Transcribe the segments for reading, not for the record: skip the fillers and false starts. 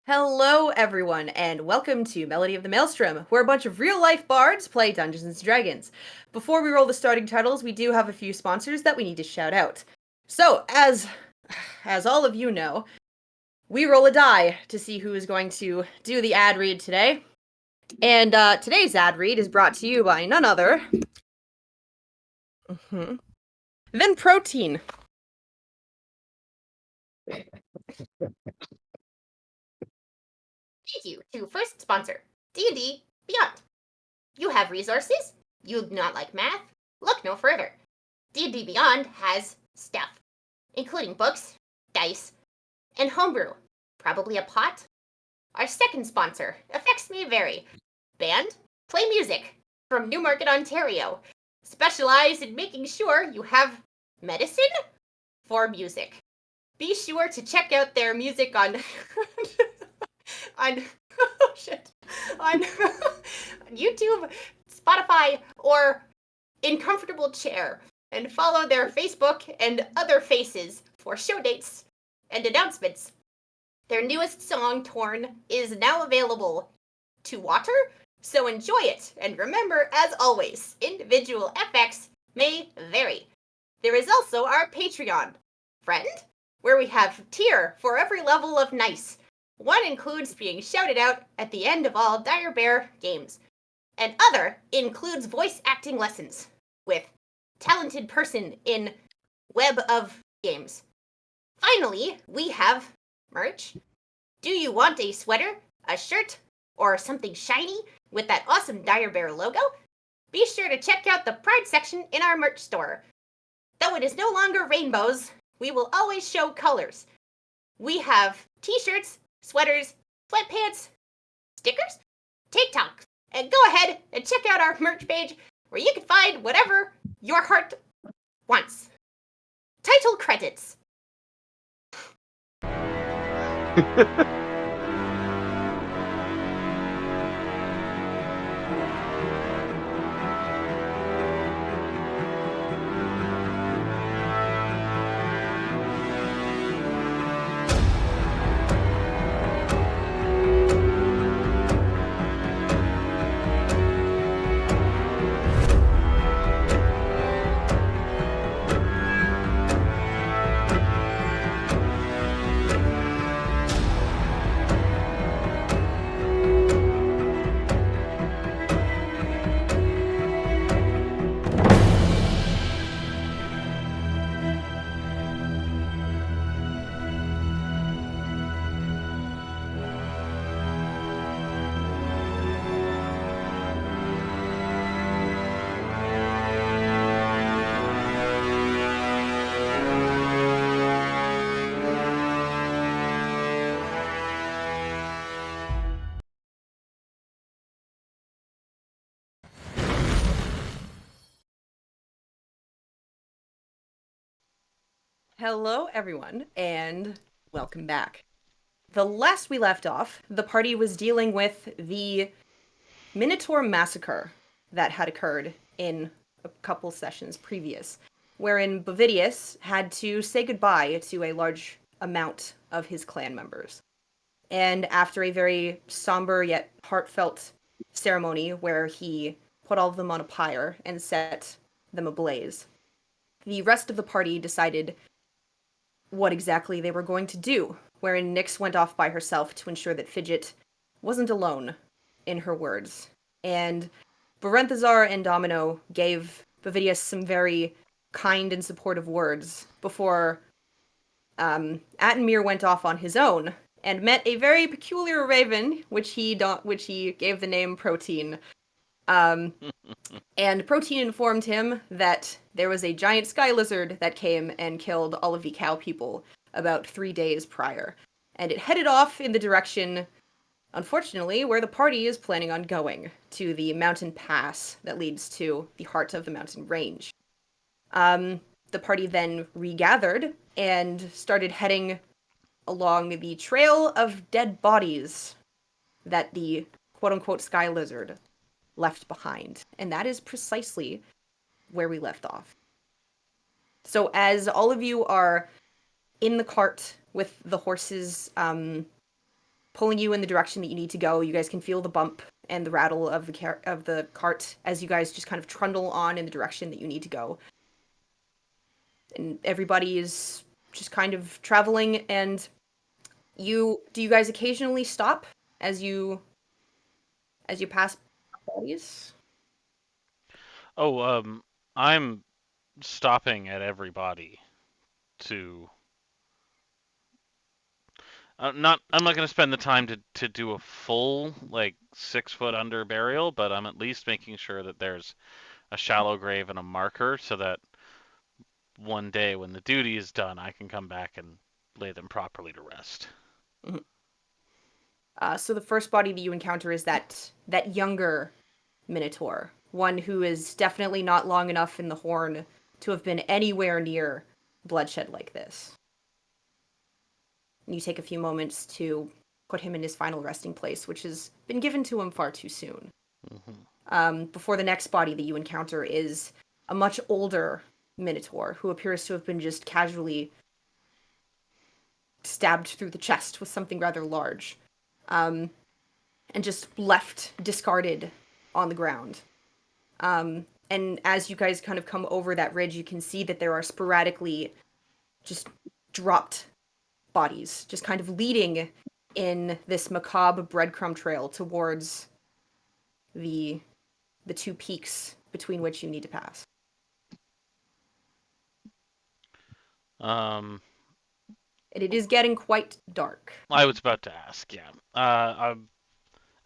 Hello, everyone, and welcome to Melody of the Maelstrom, where a bunch of real-life bards play Dungeons and Dragons. Before we roll the starting titles, we do have a few sponsors that we need to shout out. So, as all of you know, we roll a die to see who is going to do the ad read today. And today's ad read is brought to you by none other than Protein. Thank you to first sponsor, D&D Beyond. You have resources? You do not like math? Look no further. D&D Beyond has stuff, including books, dice, and homebrew. Probably a pot? Our second sponsor, Effects May Vary. Band, play music from Newmarket, Ontario. Specialize in making sure you have medicine for music. Be sure to check out their music on on on YouTube, Spotify, or in comfortable chair, and follow their Facebook and other faces for show dates and announcements. Their newest song, Torn, is now available to water, so enjoy it. And remember, as always, individual FX may vary. There is also our Patreon, friend, where we have tier for every level of nice. One includes being shouted out at the end of all Dire Bear games, and other includes voice acting lessons with talented person in Web of Games. Finally, we have merch. Do you want a sweater, a shirt, or something shiny with that awesome Dire Bear logo? Be sure to check out the Pride section in our merch store. Though it is no longer rainbows, we will always show colors. We have t-shirts, sweaters, sweatpants, stickers, TikToks, and go ahead and check out our merch page where you can find whatever your heart wants. Title credits. Hello, everyone, and welcome back. The last we left off, the party was dealing with the Minotaur massacre that had occurred in a couple sessions previous, wherein Bovidius had to say goodbye to a large amount of his clan members. And after a very somber yet heartfelt ceremony where he put all of them on a pyre and set them ablaze, the rest of the party decided what exactly they were going to do, wherein Nyx went off by herself to ensure that Fidget wasn't alone, in her words. And Barenthazar and Domino gave Bovidius some very kind and supportive words before Attenmere went off on his own and met a very peculiar raven, which he gave the name Protein. And Protein informed him that there was a giant sky lizard that came and killed all of the cow people about 3 days prior. And it headed off in the direction, unfortunately, where the party is planning on going, to the mountain pass that leads to the heart of the mountain range. The party then regathered and started heading along the trail of dead bodies that the quote-unquote sky lizard left behind. And that is precisely where we left off. So as all of you are in the cart with the horses pulling you in the direction that you need to go. You guys can feel the bump and the rattle of the cart as you guys just kind of trundle on in the direction that you need to go. And everybody is just kind of traveling. And you guys occasionally stop as you pass bodies? Oh, I'm stopping at everybody to not. I'm not going to spend the time to do a full like 6 foot under burial, but I'm at least making sure that there's a shallow grave and a marker so that one day when the duty is done, I can come back and lay them properly to rest. Mhm. So the first body that you encounter is that younger Minotaur, one who is definitely not long enough in the horn to have been anywhere near bloodshed like this. And you take a few moments to put him in his final resting place, which has been given to him far too soon. Hmm. Before the next body that you encounter is a much older Minotaur who appears to have been just casually stabbed through the chest with something rather large, and just left discarded on the ground. And as you guys kind of come over that ridge, you can see that there are sporadically just dropped bodies, just kind of leading in this macabre breadcrumb trail towards the the two peaks between which you need to pass. Um, And it is getting quite dark. I was about to ask, yeah. I'm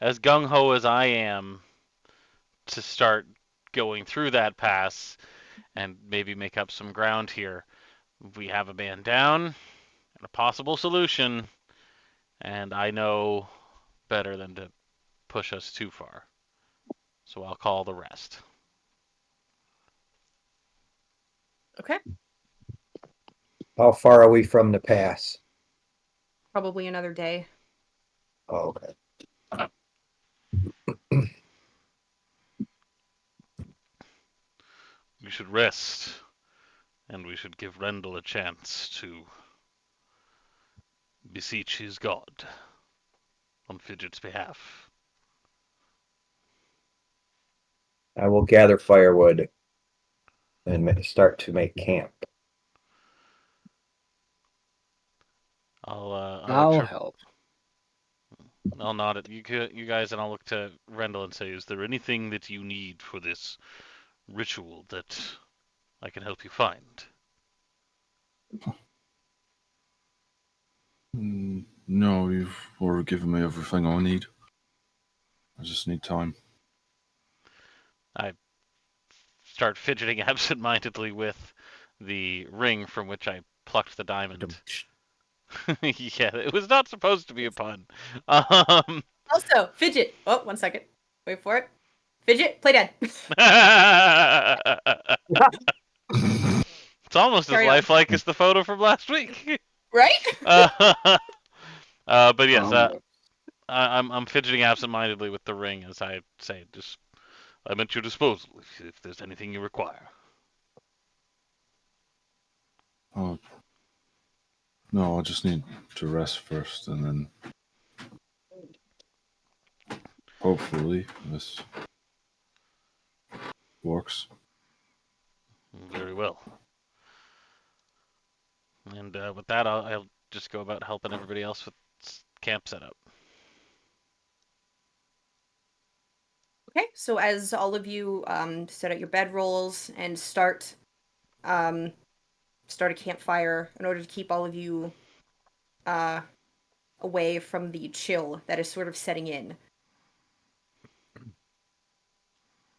as gung ho as I am to start going through that pass and maybe make up some ground here. We have a man down and a possible solution, and I know better than to push us too far. So I'll call the rest. Okay. How far are we from the pass? Probably another day. Oh, okay. We should rest, and we should give Rendell a chance to beseech his god on Fidget's behalf. I will gather firewood and start to make camp. I'll look I'll to help. I'll nod at you guys, and I'll look to Rendell and say, "Is there anything that you need for this ritual that I can help you find?" No, you've already given me everything I need. I just need time. I start fidgeting absent-mindedly with the ring from which I plucked the diamond. Yeah, it was not supposed to be a pun. Also, Fidget. Oh, 1 second. Wait for it. Fidget, play dead. It's almost as Carry on. lifelike as the photo from last week. Right? But yes, Um, I'm fidgeting absent-mindedly with the ring as I say, just I'm at your disposal if there's anything you require. oh, no, I just need to rest first, and then hopefully this works. Very well. And with that, I'll just go about helping everybody else with camp setup. Okay, so as all of you set out your bedrolls and start a campfire in order to keep all of you uh, away from the chill that is sort of setting in,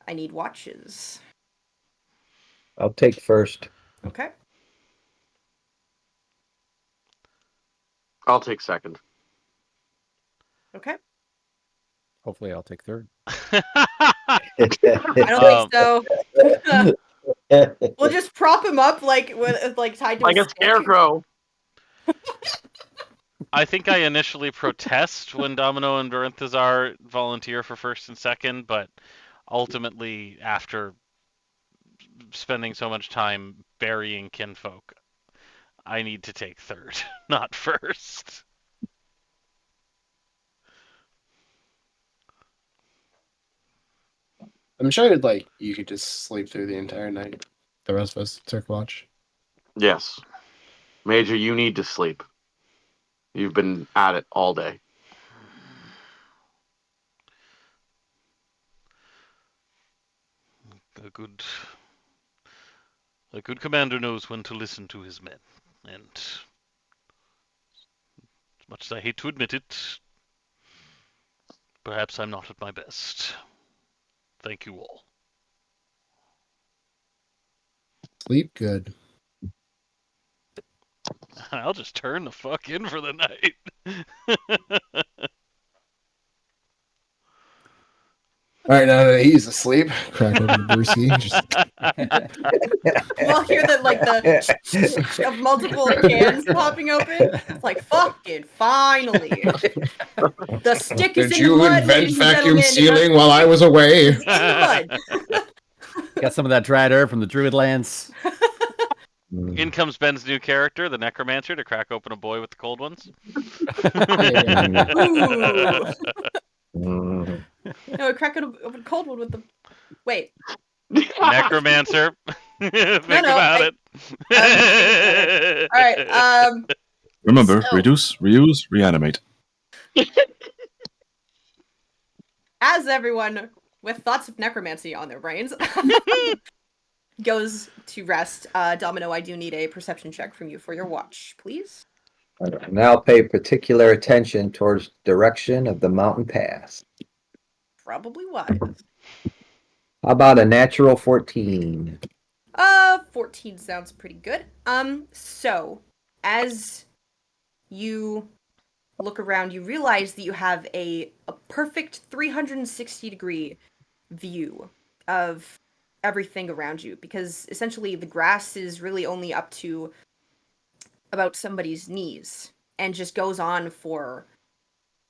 I need watches. I'll take first. Okay. I'll take second. Okay. Hopefully, I'll take third. I don't think so. We'll just prop him up like tied to Like a a stick. scarecrow. I think I initially protest when Domino and Baranthazar volunteer for first and second, but ultimately, after spending so much time burying kinfolk, I need to take third, not first. I'm sure you could just sleep through the entire night. The rest of us took watch. Yes. Major, you need to sleep. You've been at it all day. A good commander knows when to listen to his men, and as much as I hate to admit it, perhaps I'm not at my best. Thank you all. Sleep good. I'll just turn the fuck in for the night. All right, now that he's asleep, crack open the brewski. We'll hear the of multiple cans popping open. It's like, fucking finally. The stick is Did in the you mud, invent ladies and vacuum gentlemen. sealing while I was away? It's in the mud. Got some of that dried herb from the Druid lands. In comes Ben's new character, the Necromancer, to crack open a boy with the cold ones. Ooh. No, crack open cold one with the. Wait. Necromancer. Think about it. All right. Remember, So- reduce, reuse, reanimate. As everyone with thoughts of necromancy on their brains goes to rest, Domino, I do need a perception check from you for your watch, please. Now pay particular attention towards direction of the mountain pass. Probably wise. How about a natural 14? 14 sounds pretty good. So as you look around, you realize that you have a perfect 360-degree view of everything around you, because essentially the grass is really only up to about somebody's knees and just goes on for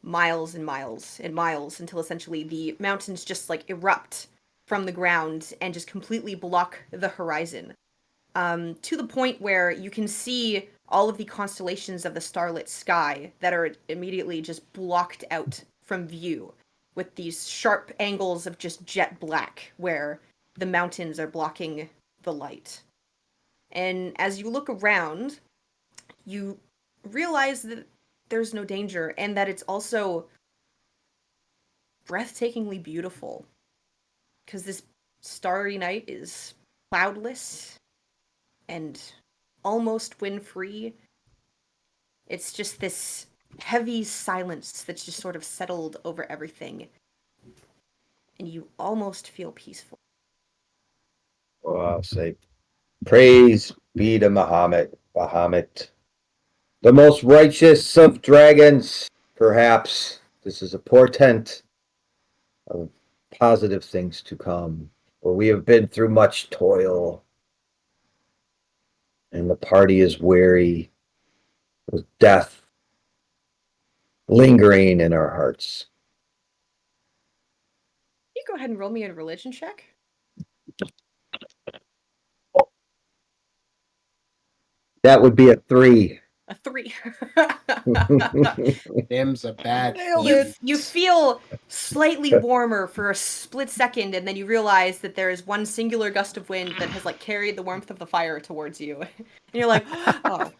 miles and miles and miles until essentially the mountains just erupt from the ground and just completely block the horizon, to the point where you can see all of the constellations of the starlit sky that are immediately just blocked out from view with these sharp angles of just jet black where the mountains are blocking the light. And as you look around, you realize that there's no danger and that it's also breathtakingly beautiful, because this starry night is cloudless and almost wind-free. It's just this heavy silence that's just sort of settled over everything, and you almost feel peaceful. Oh, I'll say, praise be to Bahamut, the most righteous of dragons. Perhaps this is a portent of positive things to come, for we have been through much toil, and the party is weary, with death lingering in our hearts. You go ahead and roll me a religion check. That would be a 3. A 3. Them's a bad. You feel slightly warmer for a split second, and then you realize that there is one singular gust of wind that has carried the warmth of the fire towards you. And you're like, oh.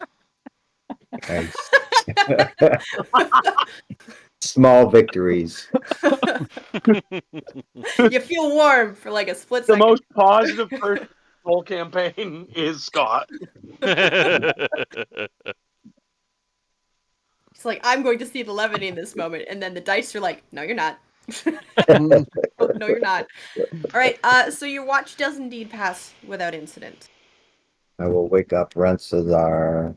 Nice. Small victories. You feel warm for a split The second. most positive person in the whole campaign is Scott. It's like, I'm going to see the levity in this moment, and then the dice are like, no, you're not. No, you're not. All right, so your watch does indeed pass without incident. I will wake up Ransazar.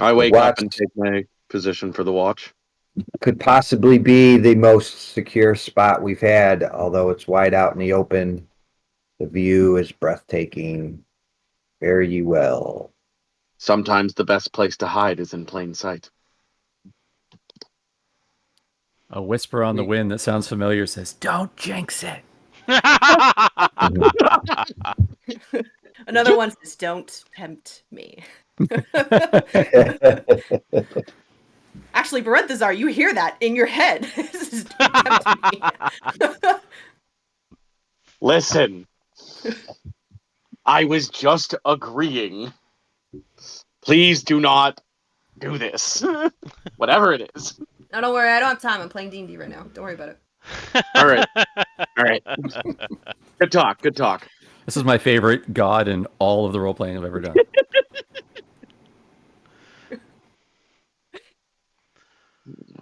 I wake watch up and take my position for the watch. Could possibly be the most secure spot we've had, although it's wide out in the open. The view is breathtaking. Fare ye well. Sometimes the best place to hide is in plain sight. A whisper on the wind that sounds familiar says, "Don't jinx it." Another one says, don't tempt me. Actually, actually, Barenthazar, you hear that in your head. This is tempting me. Listen, I was just agreeing. Please do not do this. Whatever it is. No, don't worry. I don't have time. I'm playing D&D right now. Don't worry about it. All right. All right. Good talk. Good talk. This is my favorite god in all of the role playing I've ever done.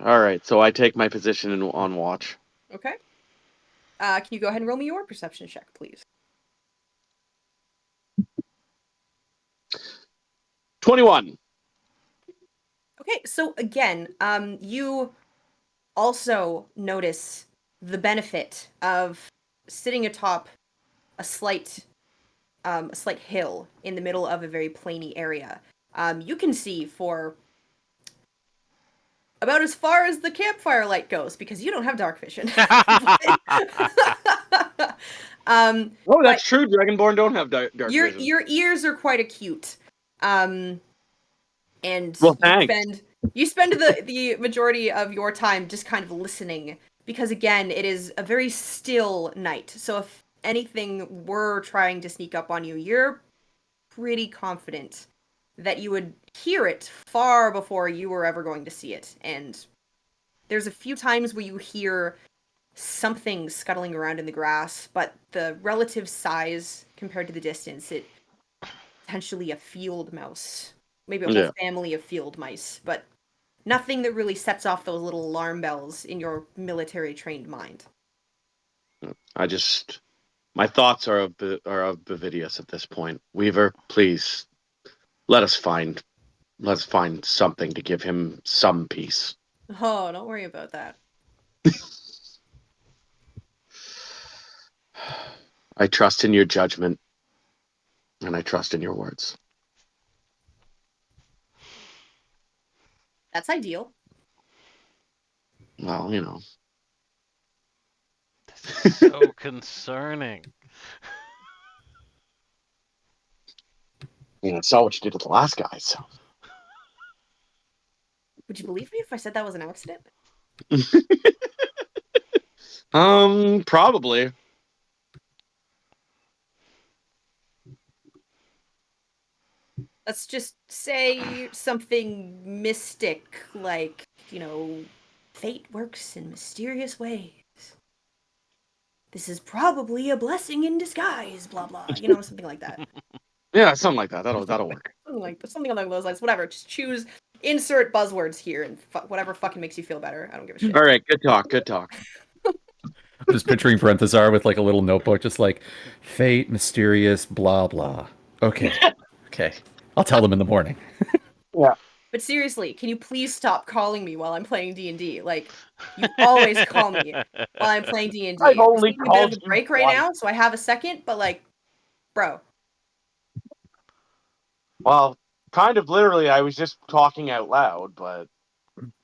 All right. So I take my position on watch. Okay. Can you go ahead and roll me your perception check, please? 21. Okay, so again, you also notice the benefit of sitting atop a slight hill in the middle of a very plainy area. You can see for about as far as the campfire light goes because you don't have dark vision. Oh, that's true. Dragonborn don't have dark vision. Your ears are quite acute. And Well, thanks. you spend the majority of your time just kind of listening because again, it is a very still night. So if anything were trying to sneak up on you, you're pretty confident that you would hear it far before you were ever going to see it. And there's a few times where you hear something scuttling around in the grass, but the relative size compared to the distance, it potentially a field mouse, maybe a whole family of field mice, but nothing that really sets off those little alarm bells in your military trained mind. My thoughts are of Bevidius at this point. Weaver, please let us find something to give him some peace. Oh, don't worry about that. I trust in your judgment, and I trust in your words. That's ideal. Well, you know. This is so concerning. I saw what you did with the last guy, so. Would you believe me if I said that was an accident? Probably. Let's just say something mystic, like, fate works in mysterious ways. This is probably a blessing in disguise, blah blah. Something like that. Yeah, something like that. That'll work. Something along those lines. Whatever. Just choose, insert buzzwords here, and whatever fucking makes you feel better. I don't give a shit. All right, good talk. Good talk. I'm just picturing Parenthesar with like a little notebook, just like fate, mysterious, blah blah. Okay, okay. I'll tell them in the morning. Yeah. But seriously, can you please stop calling me while I'm playing D&D? Like, you always call me while I'm playing D&D. I've only I'm taking a bit called of a you break right once. now, so I have a second. But like, bro. Well, kind of literally, I was just talking out loud, but.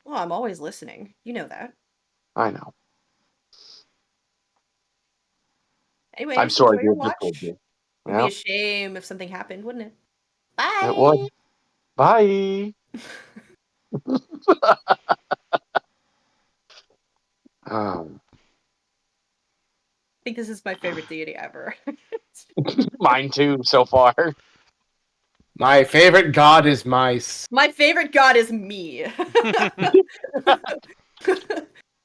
Well, I'm always listening. You know that. I know. Anyway, I'm sorry, enjoy your dude. watch. It'd be a shame if something happened, wouldn't it? Bye. It would. Bye. I think this is my favorite deity ever. Mine too, so far. My favorite god is mice. My favorite god is me.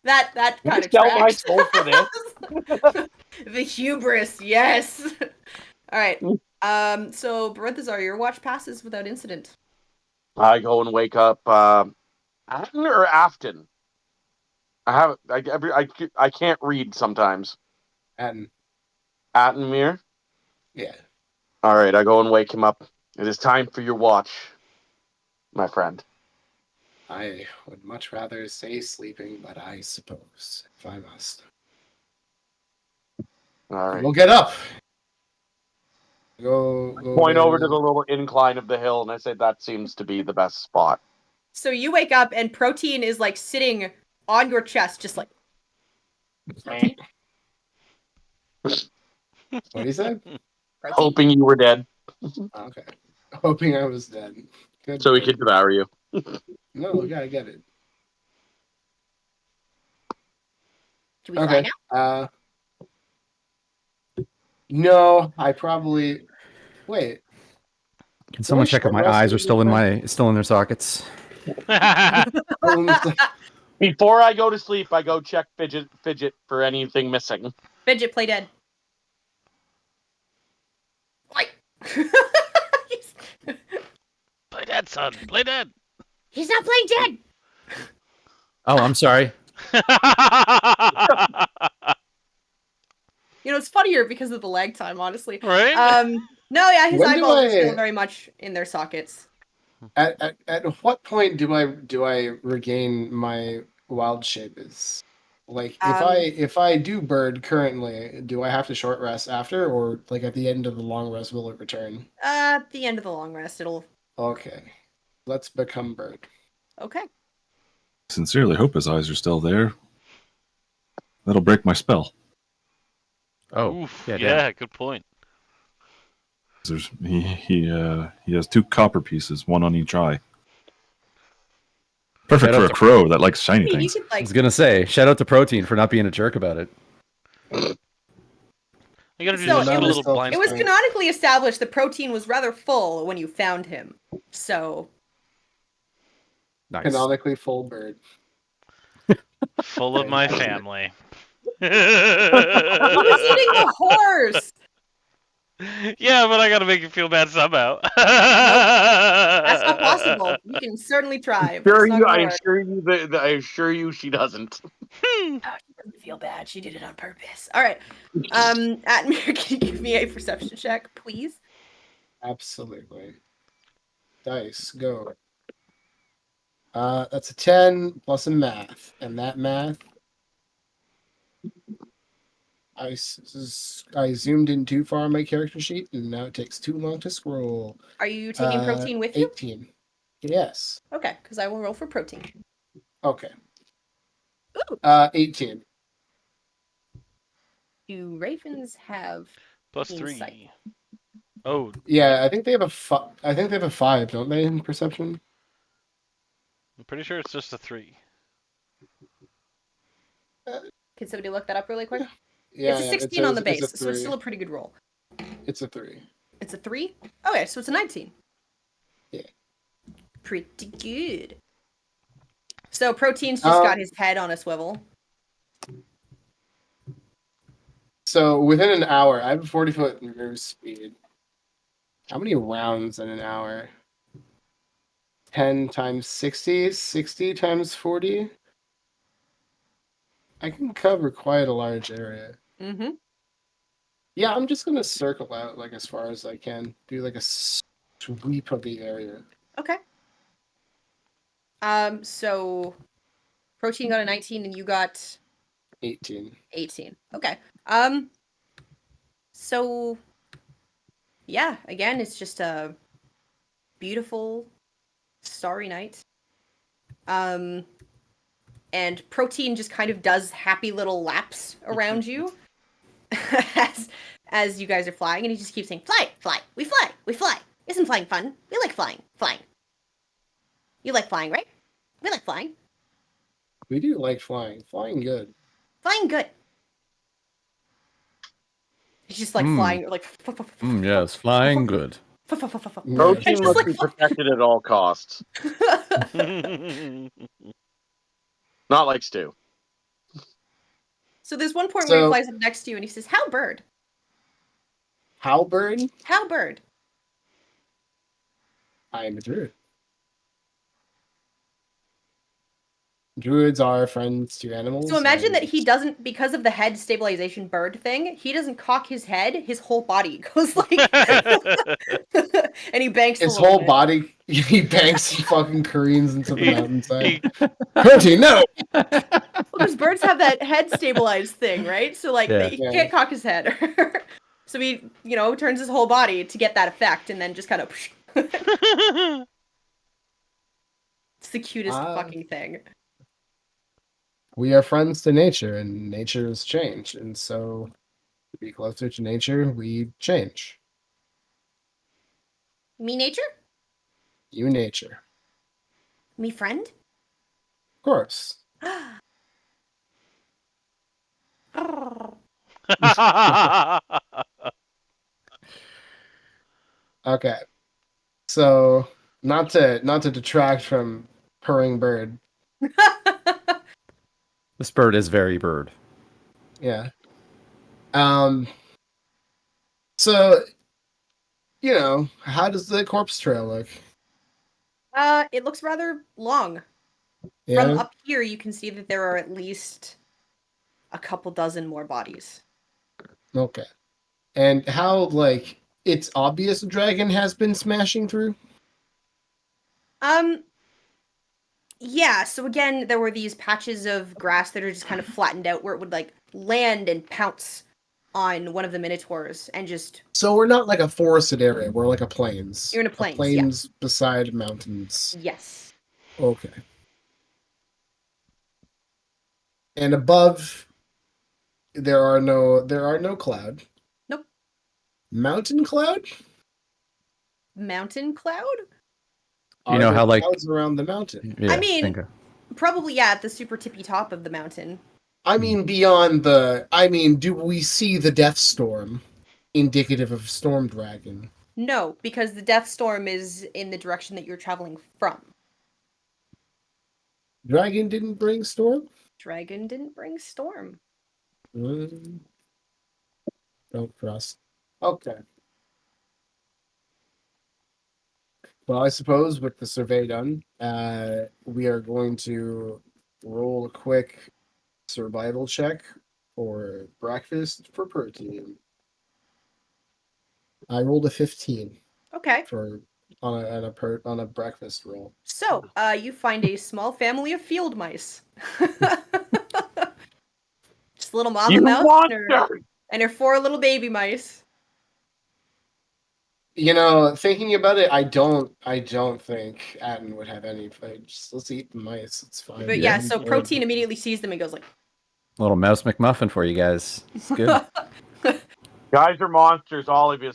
that kind of Sell my tracks. soul for this. The hubris, yes. All right. So Barenthazar, your watch passes without incident. I go and wake up. Atten or Afton? I can't read sometimes. And Attenmere? yeah. All right, I go and wake him up. It is time for your watch, my friend. I would much rather stay sleeping, but I suppose if I must. All right. We'll get up. Go Point over to the little incline of the hill, and I say that seems to be the best spot. So you wake up and Protein is like sitting on your chest, just like. Protein? What do you say? Protein? Hoping you were dead, Okay. Hoping I was dead. Good. so he could devour you. No, we gotta get it. Should we fly Okay. now? No, I probably wait. Can Do someone I check if short my rest eyes are still in before- still in their sockets? Before I go to sleep, I go check fidget for anything missing. Fidget, play dead. Oi! Play dead, son. Play dead. He's not playing dead. Oh, I'm sorry. It's funnier because of the lag time, honestly. Right? No, yeah, his When do eyeballs are I- still very much in their sockets. At what point do I regain my wild shape? Is like if I do bird currently, do I have to short rest after, or like at the end of the long rest will it return? At the end of the long rest, it'll. Okay, let's become bird. Okay. Sincerely hope his eyes are still there. That'll break my spell. Oh, Oof, yeah, yeah, damn. good point. He has 2 copper pieces, one on each eye. Perfect Shout for out a to- crow that likes shiny You things. could I was gonna say, shout out to Protein for not being a jerk about it. You gotta do So just get a it little was- blind. It was Right. canonically established that Protein was rather full when you found him. So Nice. Canonically full bird. Full of my family. he was eating the horse. Yeah, but I gotta make you feel bad somehow. That's not possible. You can certainly try, but it's not gonna work. I assure you she doesn't. Oh, she doesn't feel bad. She did it on purpose. All right. Atmir, can you give me a perception check, please? Absolutely. Dice go. That's a 10 plus a math, and that math. I zoomed in too far on my character sheet, and now it takes too long to scroll. Are you taking Protein with you? 18. Yes. Okay, because I will roll for Protein. Okay. Ooh. 18. Do ravens have Plus insight? 3. Oh, Yeah, I think they have I think they have a 5, don't they, in perception? I'm pretty sure it's just a 3. Can somebody look that up really quick? Yeah, It's a yeah, 16 on the base, it's a so it's 3. still a pretty good roll. It's a 3. It's a 3? Okay, so it's a 19. Yeah. Pretty good. So Protein's just got his head on a swivel. So within an hour, I have a 40-foot move speed. How many rounds in an hour? 10 times 60, 60 times 40. I can cover quite a large area. Mm-hmm. Yeah, I'm just gonna circle out like as far as I can. Do like a sweep of the area. Okay. So Protein got a 19 and you got 18. 18. Okay. So yeah, again, it's just a beautiful starry night. And Protein just kind of does happy little laps around you as you guys are flying, and he just keeps saying, "Fly, fly, we fly, we fly. Isn't flying fun? We like flying, flying. You like flying, right? We like flying. We do like flying. Flying good. Flying good." He's just like flying, like. Yes, flying good. Protein It's just must like be protected at all costs. Not like Stu. So there's one point where he So- flies up next to you and he says, "How bird? Halberd? How bird?" I am a druid. Druids are friends to animals. So imagine that and- he doesn't, because of the head stabilization bird thing, he doesn't cock his head, his whole body goes like, and he banks His a little whole bit. body, he banks and fucking careens into the mountainside. He- Protein, no! Well, because birds have that head stabilized thing, right? So like, Yeah. he Yeah. can't cock his head. So he, turns his whole body to get that effect, and then just kind of. It's the cutest fucking thing. We are friends to nature, and nature has changed. And so, to be closer to nature, we change. Me nature? You nature. Me friend? Of course. Okay. So not to detract from purring bird. This bird is very bird. Yeah. So how does the corpse trail look? It looks rather long. From Yeah. up here, you can see that there are at least a couple dozen more bodies. Okay. And how it's obvious a dragon has been smashing through? Yeah, so again, there were these patches of grass that are just kind of flattened out where it would like land and pounce on one of the minotaurs and just So we're not like a forested area, we're like a plains. you're in a plains, plains beside mountains. yes. Okay. And above there are no cloud. Nope. Mountain cloud? Mountain cloud? You know Are how, there like- clouds around the mountain? Yeah, I mean, bingo. probably yeah, at the super tippy top of the mountain. I mean beyond the do we see the death storm indicative of storm dragon? No, because the death storm is in the direction that you're traveling from. Dragon didn't bring storm? Dragon didn't bring storm. Mm, don't trust. Okay. Well, I suppose with the survey done, we are going to roll a quick survival check for breakfast for protein. I rolled a 15 Okay. for on a breakfast roll. So, you find a small family of field mice. Just little mama mouse and her 4 little baby mice. Thinking about it, I don't think Atten would have any fight. Let's eat the mice. It's fine. But yeah, so Protein immediately sees them and goes like, A little mouse McMuffin for you guys. It's good. Guys are monsters, all of you.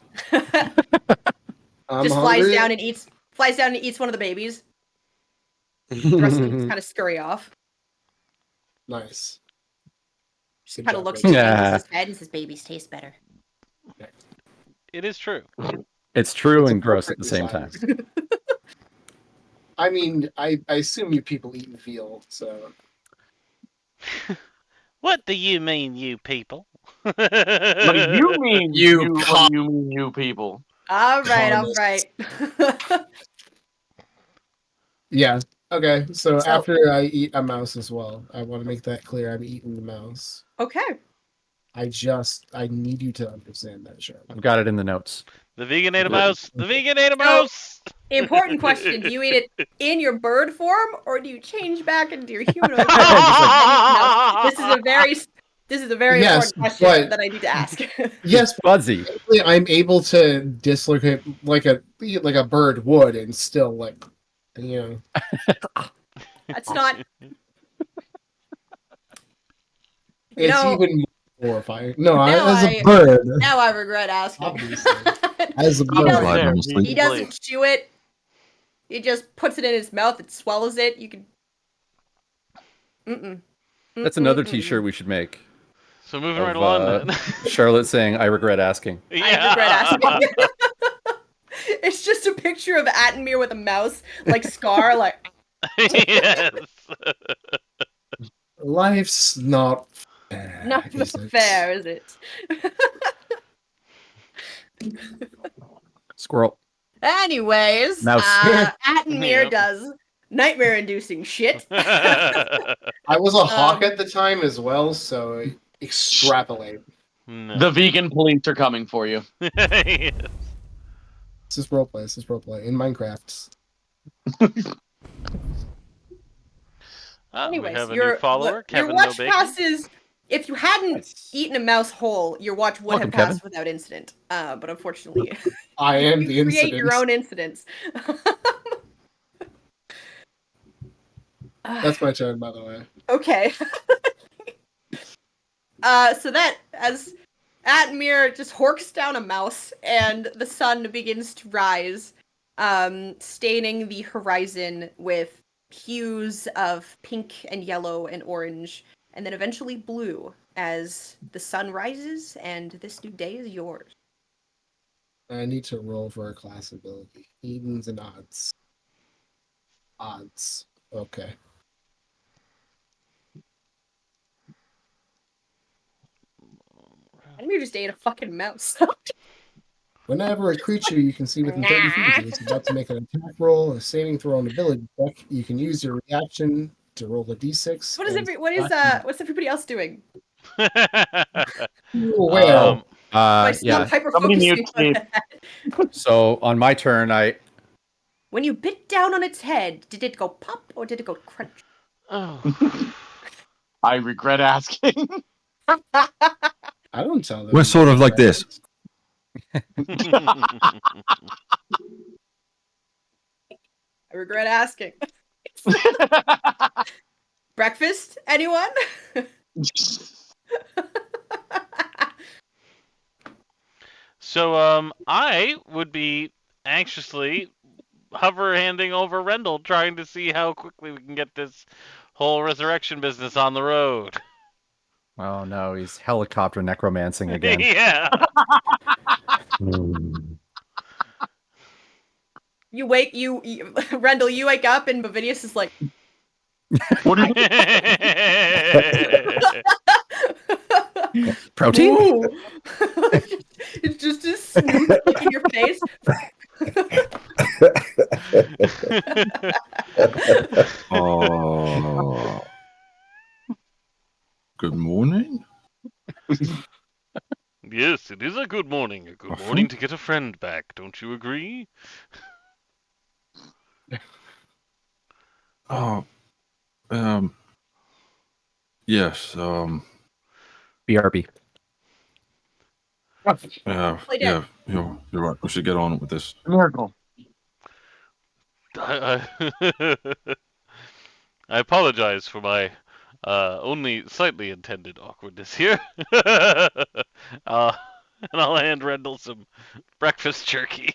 I'm just flies hungry. down and eats one of the babies. The rest of them just kind of scurry off. Nice. Just Good kind of job, looks Rachel. to Yeah. his head and says, "Babies taste better." It is true. It's true It's and gross at the appropriately same time. sized. I mean, I assume you people eat veal, so What do you mean, you people? What do you mean, You what do you mean, you people? All right, all Colonists. right. yeah. Okay, so So- after I eat a mouse as well, I want to make that clear. I'm eating the mouse. Okay. I need you to understand that, Charlotte. I've got it in the notes. The vegan ate a mouse. The vegan ate a mouse. Important question: do you eat it in your bird form, or do you change back into your humanoid form? This is a very Yes, important question but- that I need to ask. Yes, Fuzzy. but I'm able to dislocate like a bird would, and still That's not. it's know, even more horrifying. No, now as I- a bird, Now I regret asking. Obviously. as a He bird. doesn't- Alive There, and asleep. He doesn't chew it. He just puts it in his mouth and swallows it. You can. Mm-mm. That's another Mm-mm. T-shirt we should make. So moving right Of, along then. Charlotte saying, "I regret asking." I regret asking. It's just a picture of Attenmere with a mouse, like Scar, like. Yes. Life's not fair. Not is it? fair, is it? Squirrel. Anyways, Mouse. Attenmere Yep. does nightmare-inducing shit. I was a hawk at the time as well, so extrapolate. No. The vegan police are coming for you. Yes. This is roleplay. This is roleplay in Minecraft. Ah, we Anyways, have a your new follower, your Kevin watch No Bacon. passes. If you hadn't eaten a mouse whole, your watch would Welcome, have passed Kevin. without incident. But unfortunately, I am the you create incident. your own incidents. That's my turn, by the way. Okay. So that as Atmir just horks down a mouse and the sun begins to rise, staining the horizon with hues of pink and yellow and orange, and then eventually blue as the sun rises and this new day is yours. I need to roll for a class ability. Evens and odds. Odds. Okay. I just ate a fucking mouse. Whenever a creature you can see within 30 feet of you is about to make an attack roll, a saving throw, an ability check, you can use your reaction to roll a d6. What's everybody else doing? Where? My stop Yeah. hyper Somebody focusing mute on Steve. that. So on my turn, When you bit down on its head, did it go pop or did it go crunch? Oh. I regret asking. I don't tell them. We're sort of like this. I regret asking. Breakfast? Anyone? So, I would be anxiously hover-handing over Rendell, trying to see how quickly we can get this whole resurrection business on the road. oh no, he's helicopter necromancing again. Yeah. Rendell, you wake up and Bavinius is like, What are you Protein? ooh. It's just a snoot in your face. Oh. Good morning. Yes, it is a good morning. A good Uh-huh. morning to get a friend back. Don't you agree? Oh. Yes. BRB. Play dead. Yeah. You're right. We should get on with this. Miracle. I I apologize for my only slightly intended awkwardness here. And I'll hand Rendell some breakfast jerky.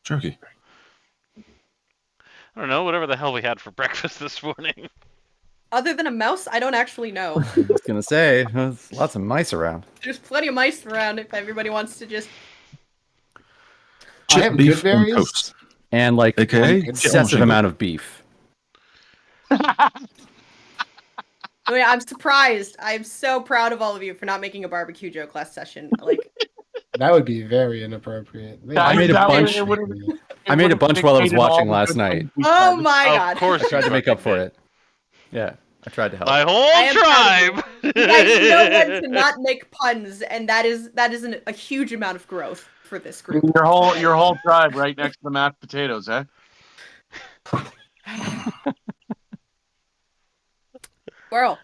Jerky. I don't know, whatever the hell we had for breakfast this morning. Other than a mouse, I don't actually know. I was gonna say, there's lots of mice around. There's plenty of mice around if everybody wants to just. I have Beef good on berries. toast. And like AKA an excessive amount of beef. Oh yeah, I'm surprised. I'm so proud of all of you for not making a barbecue joke last session. Like, That would be very inappropriate. I made a bunch. I made a bunch while I was watching last night. oh my Of god. course I tried you to make up fucking for did. it. Yeah, I tried to help. My I whole am proud tribe. You guys know when to not make puns, and that is a huge amount of growth for this group. Your whole tribe right next to the mashed potatoes, eh? Squirrel.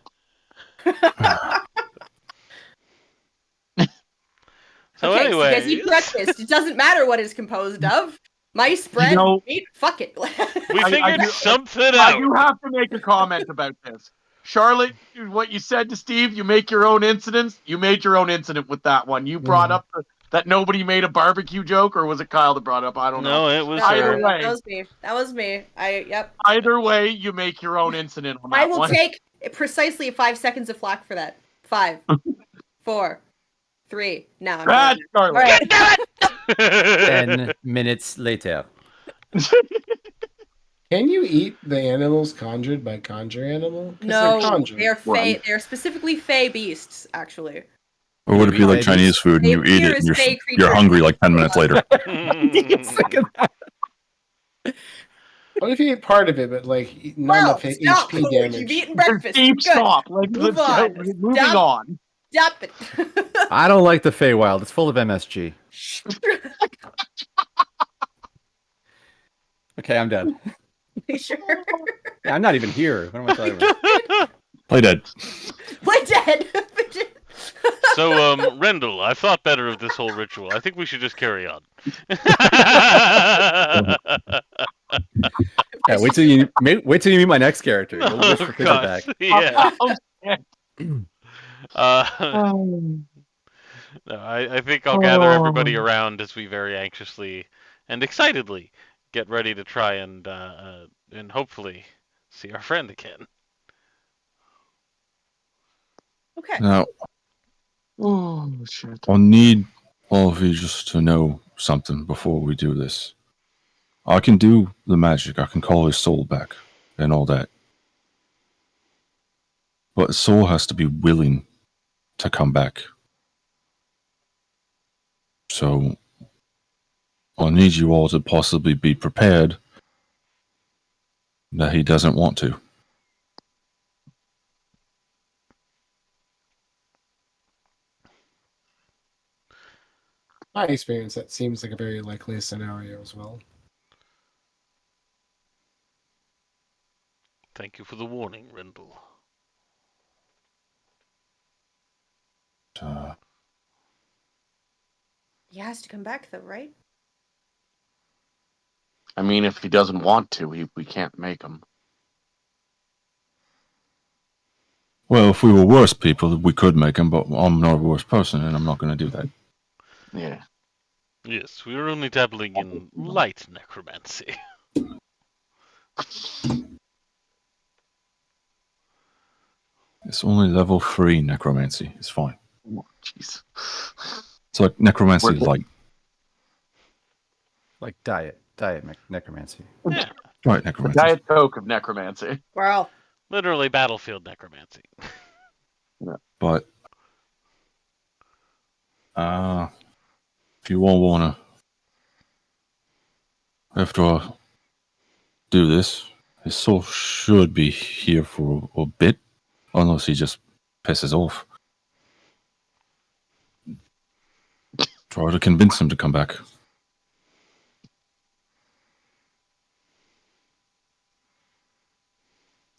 So Okay, so you guys anyways, eat breakfast. It doesn't matter what it's composed of. Mice, bread, know- meat, fuck it. we I figured do- something I out. do have to make a comment about this. Charlotte, what you said to Steve, you make your own incidents. You made your own incident with that one. You brought up that nobody made a barbecue joke, or was it Kyle that brought up? I don't know. No, it was Either her. way. That was me. That was me. Yep. Either way, you make your own incident on that I will one. take precisely 5 seconds of flack for that. 5, 4, 3. Now I'm Right, done. Charlotte. All right. 10 minutes later. Can you eat the animals conjured by conjure animal? 'Cause No, they're conjured. they are Right. fey. They are specifically fey beasts, actually. Or would it be like Maybe. Chinese food and They you eat appear it as and fey you're creatures. hungry like 10 minutes later? What if you eat part of it, but like none Well, of the stop. HP damage? You've eaten breakfast. Steve, Good. stop. Like, Move let's on. go. Moving Stop. on. Stop it. I don't like the Feywild. It's full of MSG. Okay, I'm done. You sure? Yeah, I'm not even here. What am I talking about? Play dead. Play dead. So, Rendell, I've thought better of this whole ritual. I think we should just carry on. Yeah, wait till you meet my next character. You'll wish for Peter God. back. Yeah. Oh, shit. No, I think I'll gather everybody around as we very anxiously and excitedly get ready to try and hopefully see our friend again. Okay. Now, Oh shit. I need all of you just to know something before we do this. I can do the magic. I can call his soul back and all that. But his soul has to be willing to come back. So I need you all to possibly be prepared that he doesn't want to. My experience, that seems like a very likely scenario as well. Thank you for the warning, Rendell. Uh, He has to come back, though, right? I mean, if he doesn't want to, we can't make him. well, if we were worse people, we could make him, but I'm not a worse person, and I'm not going to do that. Yeah. Yes, we are only dabbling in light necromancy. It's only level 3 necromancy. It's fine. Oh, jeez. It's like necromancy We're- light. Like diet necromancy. Yeah, Right, The necromancy. Diet Coke of necromancy. Well, literally battlefield necromancy. But if you all want to, after I do this, his soul should be here for a bit, unless he just pisses off. Try to convince him to come back.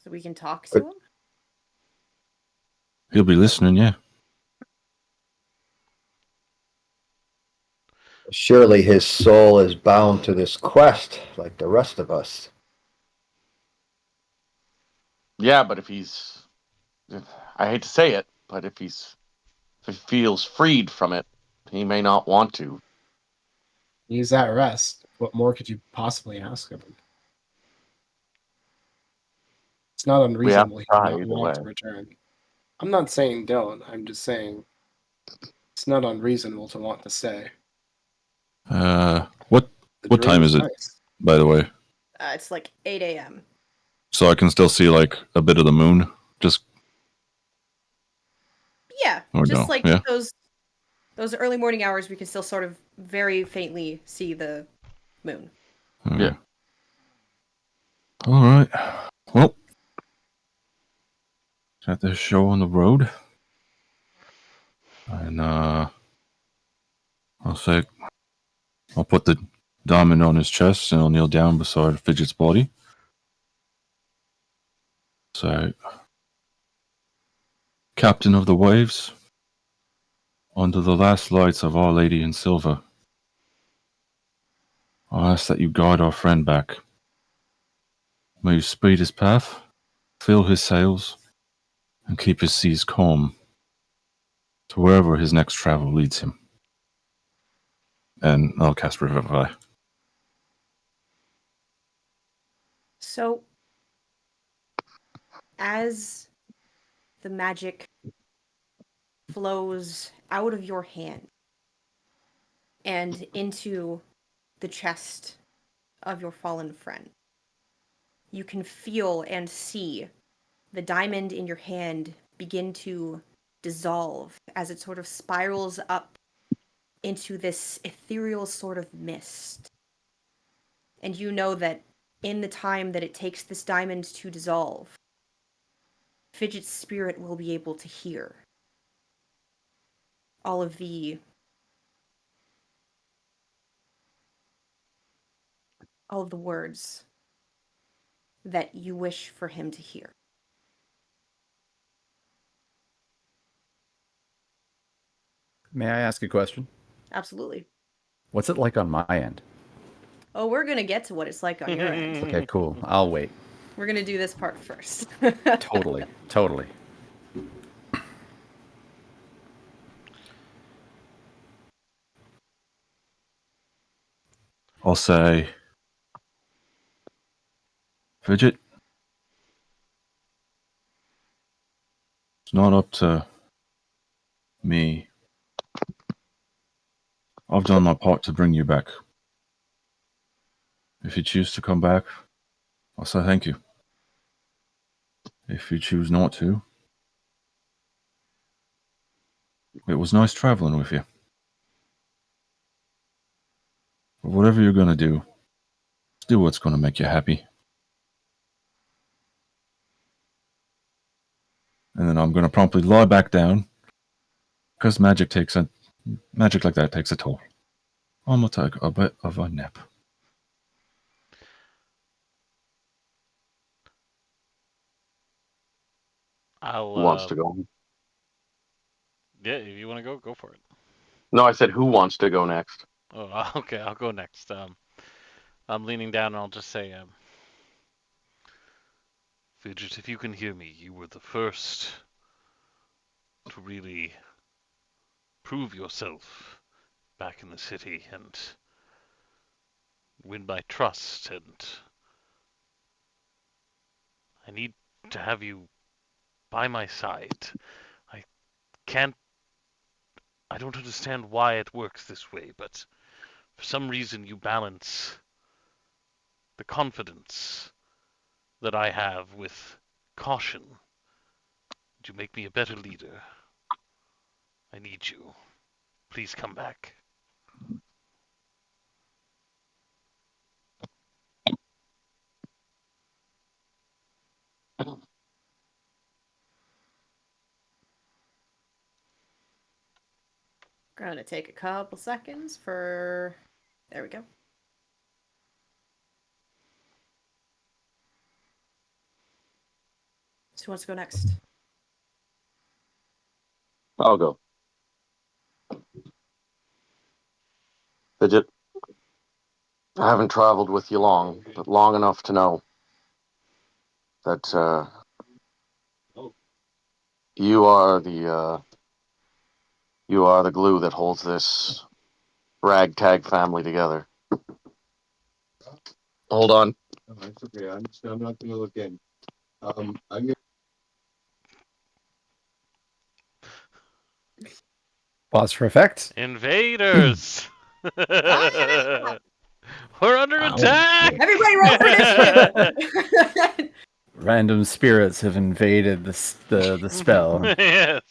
so we can talk to him? He'll be listening, yeah. Surely his soul is bound to this quest like the rest of us. Yeah, but if he's, I hate to say it, but if he feels freed from it, he may not want to. He's at rest. What more could you possibly ask of him? It's not We have to unreasonable he try would not either want way. to return. I'm not saying don't. I'm just saying it's not unreasonable to want to stay. What The What dream time was is it? nice. By the way, It's like 8 a.m. so I can still see like a bit of the moon. Just Yeah, Or just no, like yeah. those early morning hours, we can still sort of very faintly see the moon. Yeah. All right. Well, at this show on the road, and I'll say, I'll put the diamond on his chest, and I'll kneel down beside Fidget's body. So, Captain of the Waves, under the last lights of Our Lady in Silver, I ask that you guide our friend back. May you speed his path, fill his sails, and keep his seas calm to wherever his next travel leads him. And I'll cast Revivify. So, as the magic flows out of your hand and into the chest of your fallen friend, you can feel and see the diamond in your hand begin to dissolve as it sort of spirals up into this ethereal sort of mist. And you know that in the time that it takes this diamond to dissolve, Fidget's spirit will be able to hear all of the words that you wish for him to hear. May I ask a question? Absolutely. What's it like on my end? Oh, we're gonna get to what it's like on your end. Okay, cool. I'll wait. We're gonna do this part first. Totally. Totally. I'll say, Fidget, it's not up to Me. I've done my part to bring you back. If you choose to come back, I'll say thank you. If you choose not to, it was nice traveling with you. But whatever you're gonna do what's gonna make you happy. And then I'm gonna promptly lie back down, because magic like that takes a toll. I'm gonna take a bit of a nap. I'll. Who wants to go? Yeah, if you want to go, go for it. No, I said who wants to go next. Oh, okay. I'll go next. I'm leaning down, and I'll just say, Fidget, if you can hear me, you were the first to really prove yourself back in the city and win my trust, and I need to have you by my side. I can't. I don't understand why it works this way, but for some reason you balance the confidence that I have with caution. You make me a better leader. I need you. Please come back. Gonna take a couple seconds for. There we go. So who wants to go next? I'll go. Fidget, I haven't traveled with you long, but long enough to know that you are the glue that holds this ragtag family together. Hold on. No, it's okay. I'm not going to look in. I'm gonna... Pause for effect. Invaders! We're under Wow. attack! Everybody roll for initiative! Random spirits have invaded the spell. Yes.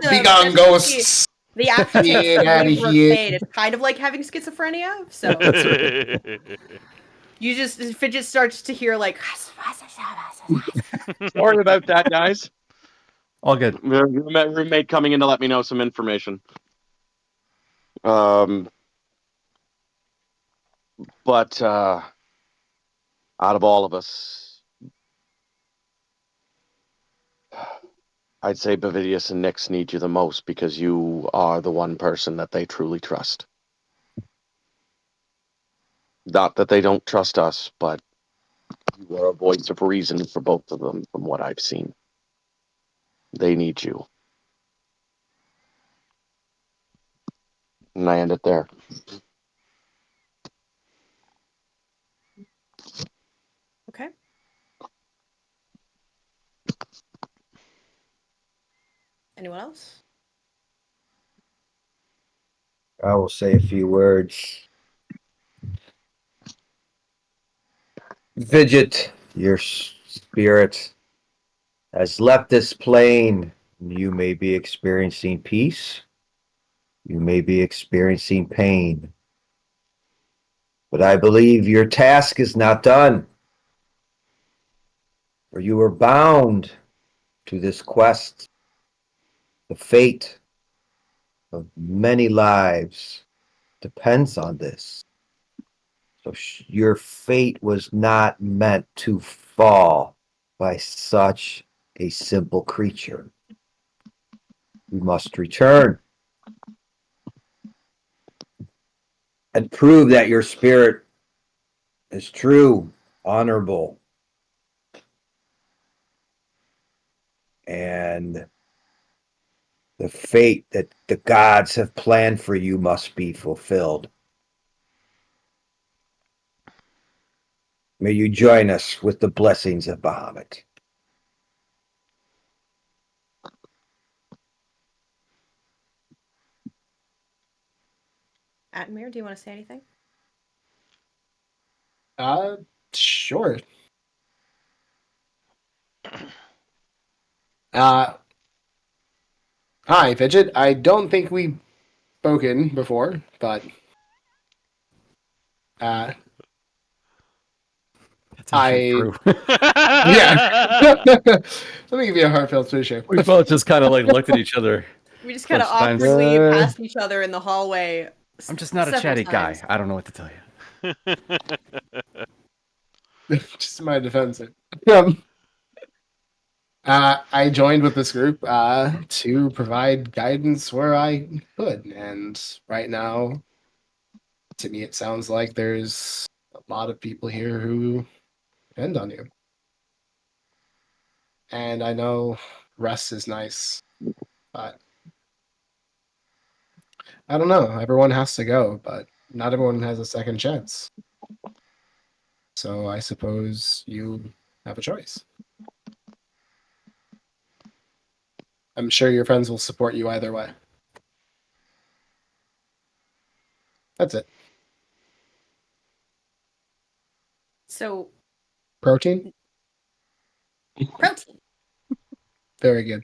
Be gone, ghosts. The aftertaste Get of outta Weaver of here. Fate. It's kind of like having schizophrenia. So you just Fidget starts to hear like. Sorry about that, guys. All good. Roommate coming in to let me know some information. But out of all of us, I'd say Bavidius and Nyx need you the most because you are the one person that they truly trust. Not that they don't trust us, but you are a voice of reason for both of them from what I've seen. They need you. And I end it there. Okay. Anyone else? I will say a few words. Fidget, your spirit has left this plane. You may be experiencing peace. You may be experiencing pain. But I believe your task is not done. For you are bound to this quest. The fate of many lives depends on this. So your fate was not meant to fall by such a simple creature. You must return and prove that your spirit is true, honorable, and the fate that the gods have planned for you must be fulfilled. May you join us with the blessings of Bahamut. Atmir, do you want to say anything? Sure. Hi, Fidget. I don't think we've spoken before, but That's I actually true. yeah. Let me give you a heartfelt swisher. We both just kind of like looked at each other. We just kind of Bunch of times. awkwardly passed each other in the hallway. I'm just not a several chatty times. guy. I don't know what to tell you. Just my defense. I joined with this group to provide guidance where I could, and right now, to me, it sounds like there's a lot of people here who depend on you. And I know rest is nice, but I don't know. Everyone has to go, but not everyone has a second chance. So I suppose you have a choice. I'm sure your friends will support you either way. That's it. So, Protein? protein. Very good.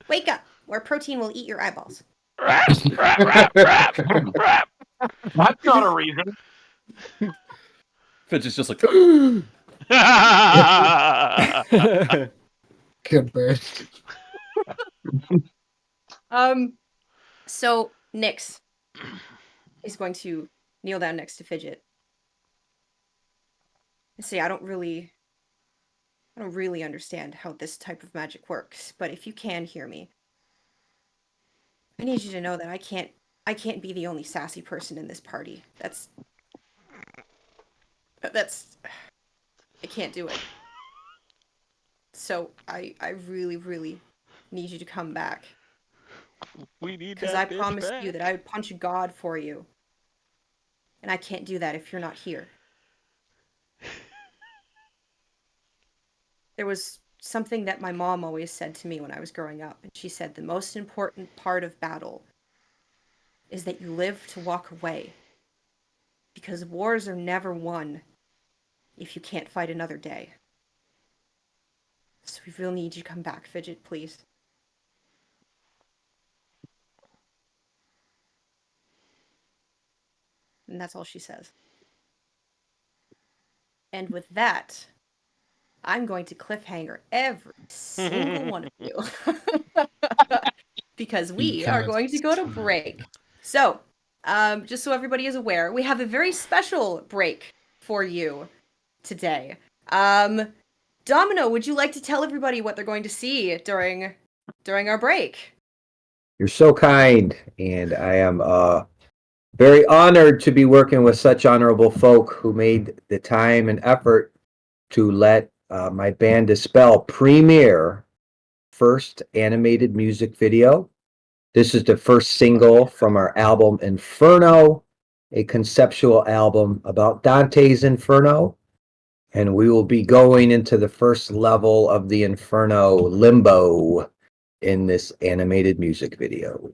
Wake up, or protein will eat your eyeballs. That's not a reason. Fidget's just like. Good bird. So Nyx is going to kneel down next to Fidget and say, I don't really understand how this type of magic works, but if you can hear me, I need you to know that I can't be the only sassy person in this party. That's I can't do it. So I really, really need you to come back. We need Because that I bitch promised back. you that I would punch God for you. And I can't do that if you're not here. There was something that my mom always said to me when I was growing up. And she said the most important part of battle is that you live to walk away. Because wars are never won if you can't fight another day. So we really need you to come back, Fidget, please. And that's all she says. And with that, I'm going to cliffhanger every single one of you. Because we are going to go to break. So, just so everybody is aware, we have a very special break for you today. Domino, would you like to tell everybody what they're going to see during our break? You're so kind, and I am very honored to be working with such honorable folk who made the time and effort to let my band Dispel premiere first animated music video. This is the first single from our album Inferno, a conceptual album about Dante's Inferno. And we will be going into the first level of the Inferno limbo in this animated music video.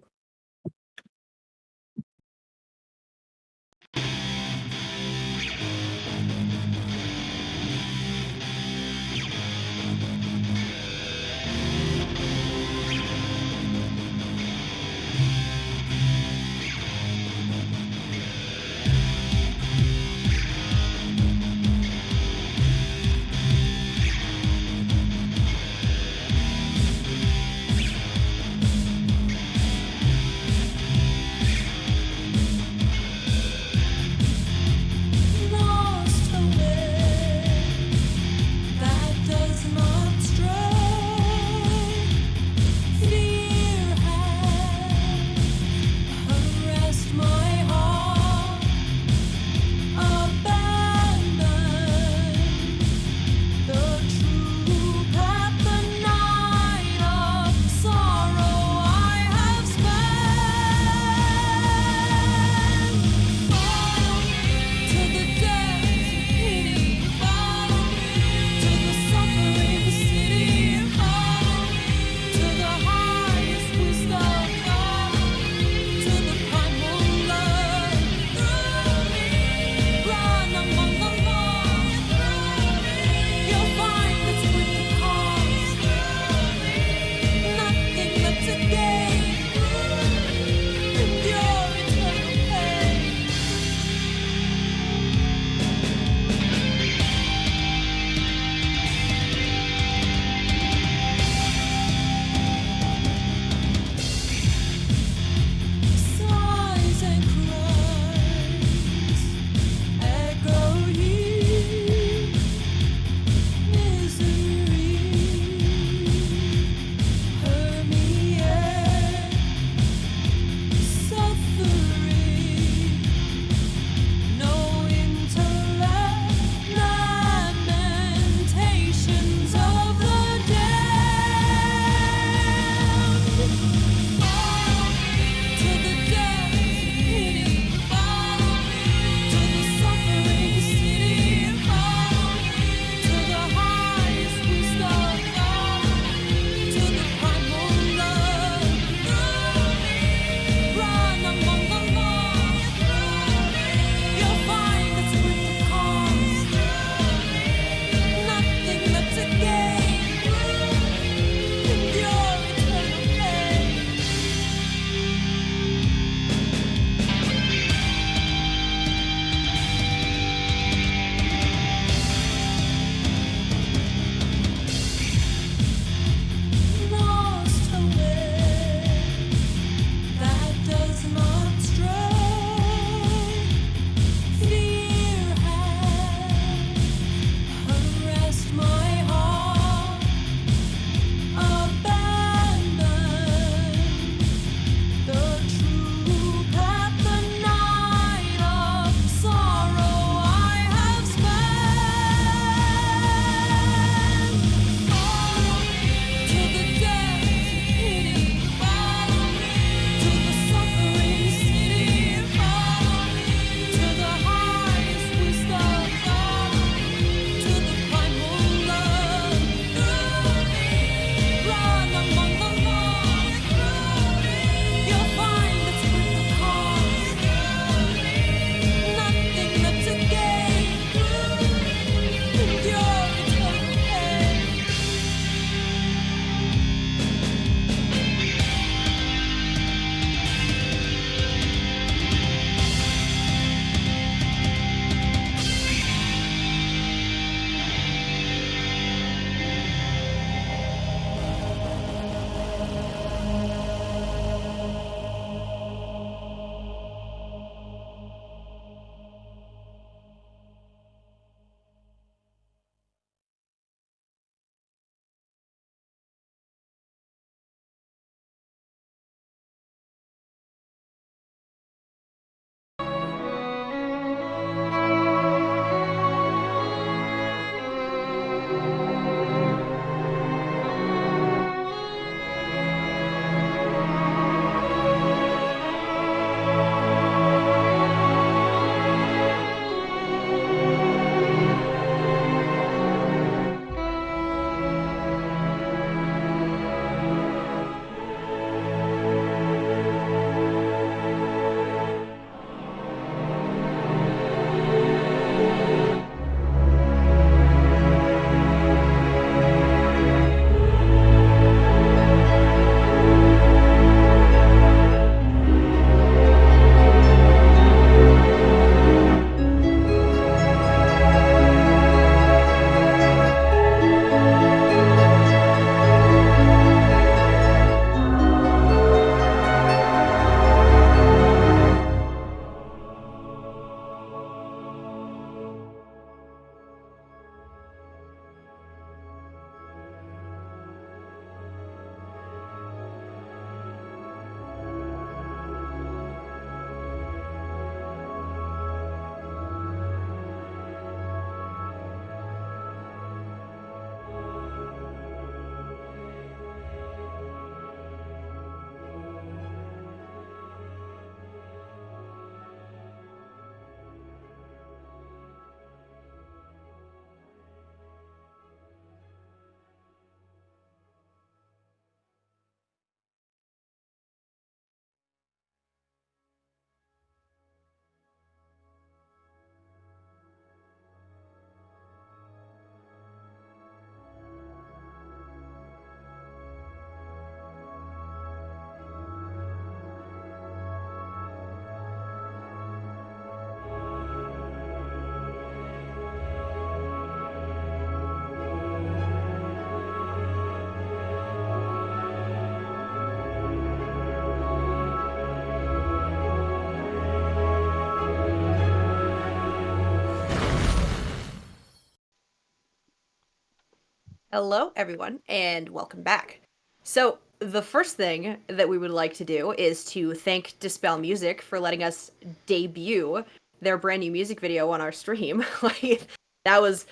Hello, everyone, and welcome back. So, the first thing that we would like to do is to thank Dispel Music for letting us debut their brand new music video on our stream. Like, that was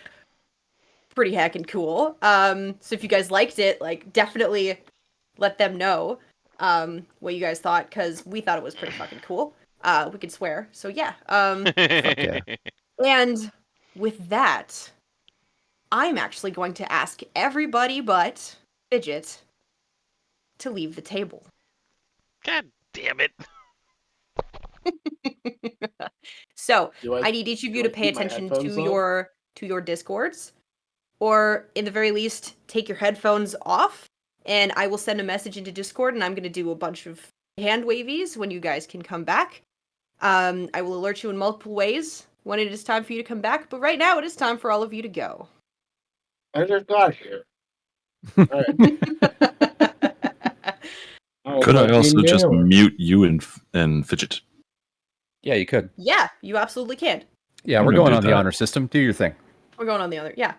pretty heckin' cool. So if you guys liked it, like, definitely let them know what you guys thought, because we thought it was pretty fucking cool. We could swear. So yeah. Fuck yeah. And with that, I'm actually going to ask everybody but Fidget to leave the table. God damn it. So Do I need each of you to pay keep my attention headphones to on? your discords, or in the very least, take your headphones off, and I will send a message into Discord, and I'm going to do a bunch of hand wavies when you guys can come back. I will alert you in multiple ways when it is time for you to come back, but right now it is time for all of you to go. I just got here. All right. Could I also just Or... mute you and Fidget? Yeah, you could. Yeah, you absolutely can. Yeah, I'm we're gonna going do on the that. honor system. Do your thing. We're going on the other, yeah.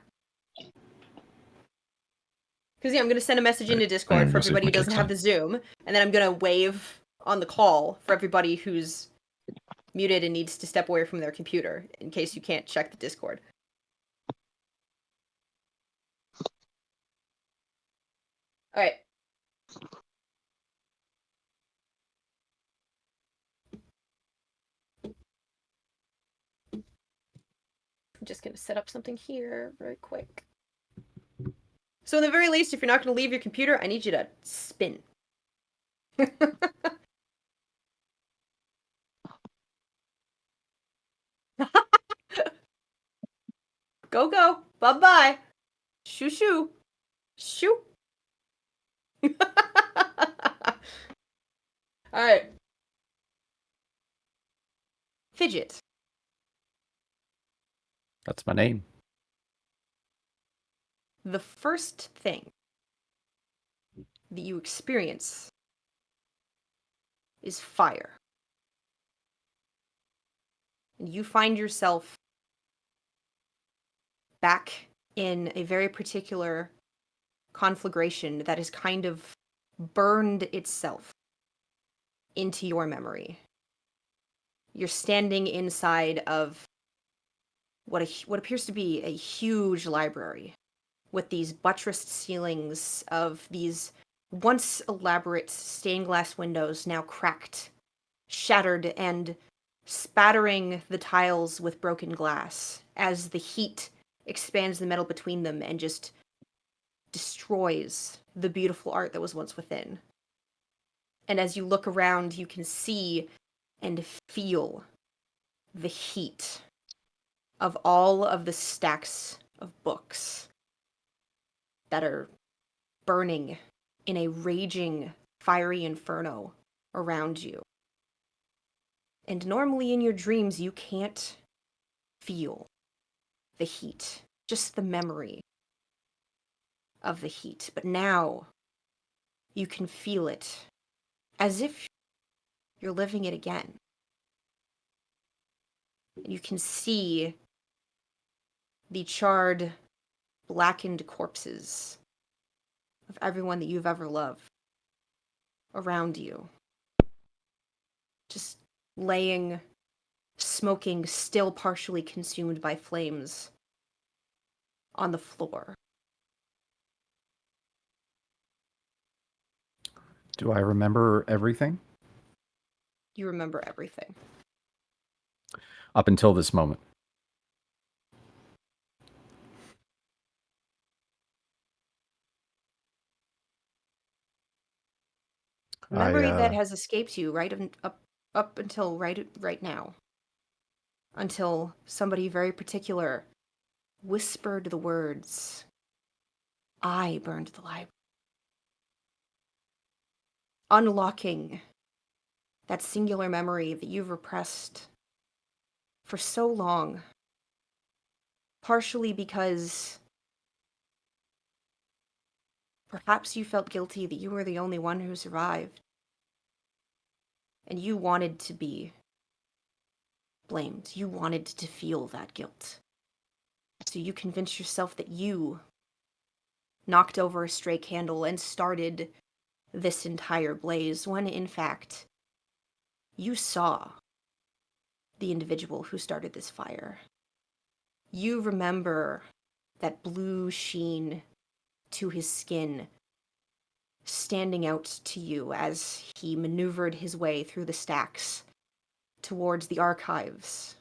Because, yeah, I'm going to send a message into Discord I'm for gonna save everybody my who doesn't have character. the Zoom, and then I'm going to wave on the call for everybody who's muted and needs to step away from their computer, in case you can't check the Discord. Alright. I'm just going to set up something here very quick. So, in the very least, if you're not going to leave your computer, I need you to spin. Go, go. Bye-bye. Shoo, shoo. Shoo. Alright. Fidget. That's my name. The first thing that you experience is fire. And you find yourself back in a very particular conflagration that has kind of burned itself into your memory. You're standing inside of what appears to be a huge library with these buttressed ceilings of these once elaborate stained glass windows now cracked, shattered, and spattering the tiles with broken glass as the heat expands the metal between them and just destroys the beautiful art that was once within. And as you look around, you can see and feel the heat of all of the stacks of books that are burning in a raging, fiery inferno around you. And normally in your dreams, you can't feel the heat, just the memory of the heat. But now you can feel it as if you're living it again. You can see the charred, blackened corpses of everyone that you've ever loved around you. Just laying, smoking, still partially consumed by flames on the floor. Do I remember everything? You remember everything. Up until this moment. Memory that has escaped you up until right now. Until somebody very particular whispered the words, "I burned the library." Unlocking that singular memory that you've repressed for so long. Partially because perhaps you felt guilty that you were the only one who survived. And you wanted to be blamed. You wanted to feel that guilt. So you convinced yourself that you knocked over a stray candle and started this entire blaze, when in fact you saw the individual who started this fire. You remember that blue sheen to his skin standing out to you as he maneuvered his way through the stacks towards the archives,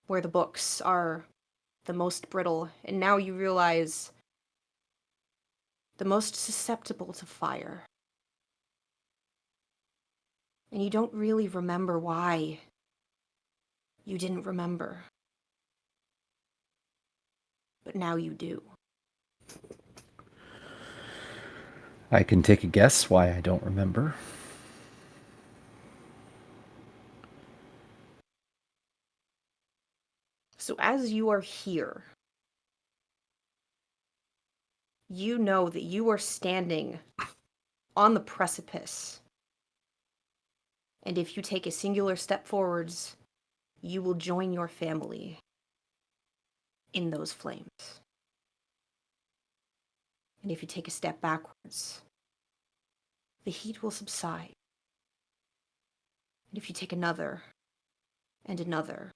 where the books are the most brittle, and now you realize the most susceptible to fire. And you don't really remember why you didn't remember. But now you do. I can take a guess why I don't remember. So as you are here, you know that you are standing on the precipice. And if you take a singular step forwards, you will join your family in those flames. And if you take a step backwards, the heat will subside. And if you take another and another,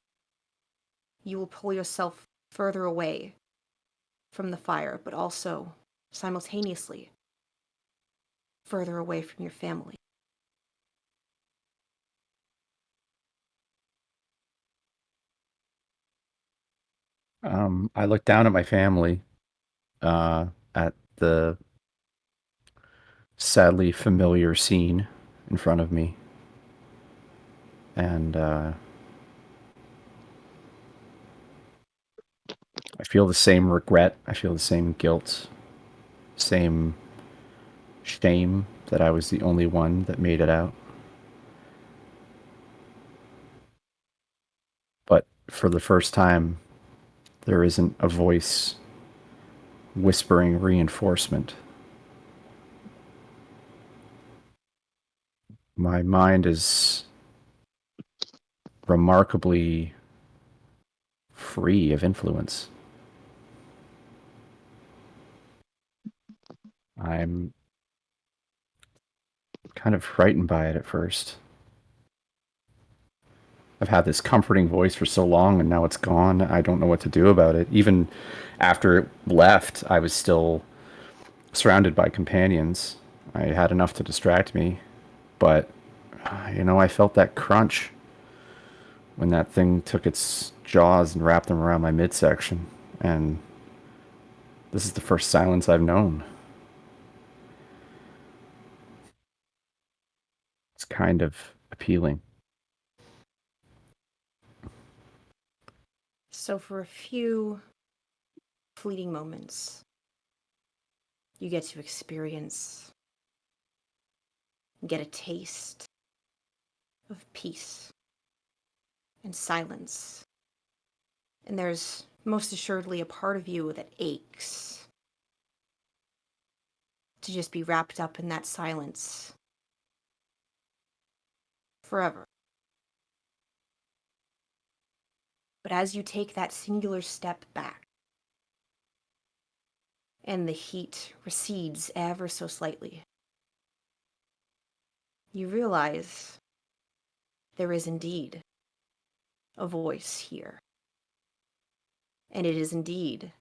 you will pull yourself further away from the fire, but also, simultaneously, further away from your family. I look down at my family, at the sadly familiar scene in front of me, and I feel the same regret. I feel the same guilt, same shame that I was the only one that made it out. But for the first time, there isn't a voice whispering reinforcement. My mind is remarkably free of influence. I'm kind of frightened by it at first. I've had this comforting voice for so long and now it's gone. I don't know what to do about it. Even after it left, I was still surrounded by companions. I had enough to distract me, but I felt that crunch when that thing took its jaws and wrapped them around my midsection. And this is the first silence I've known. It's kind of appealing. So for a few fleeting moments, you get to experience, get a taste of peace and silence. And there's most assuredly a part of you that aches to just be wrapped up in that silence forever. But as you take that singular step back, and the heat recedes ever so slightly, you realize there is indeed a voice here. And it is indeed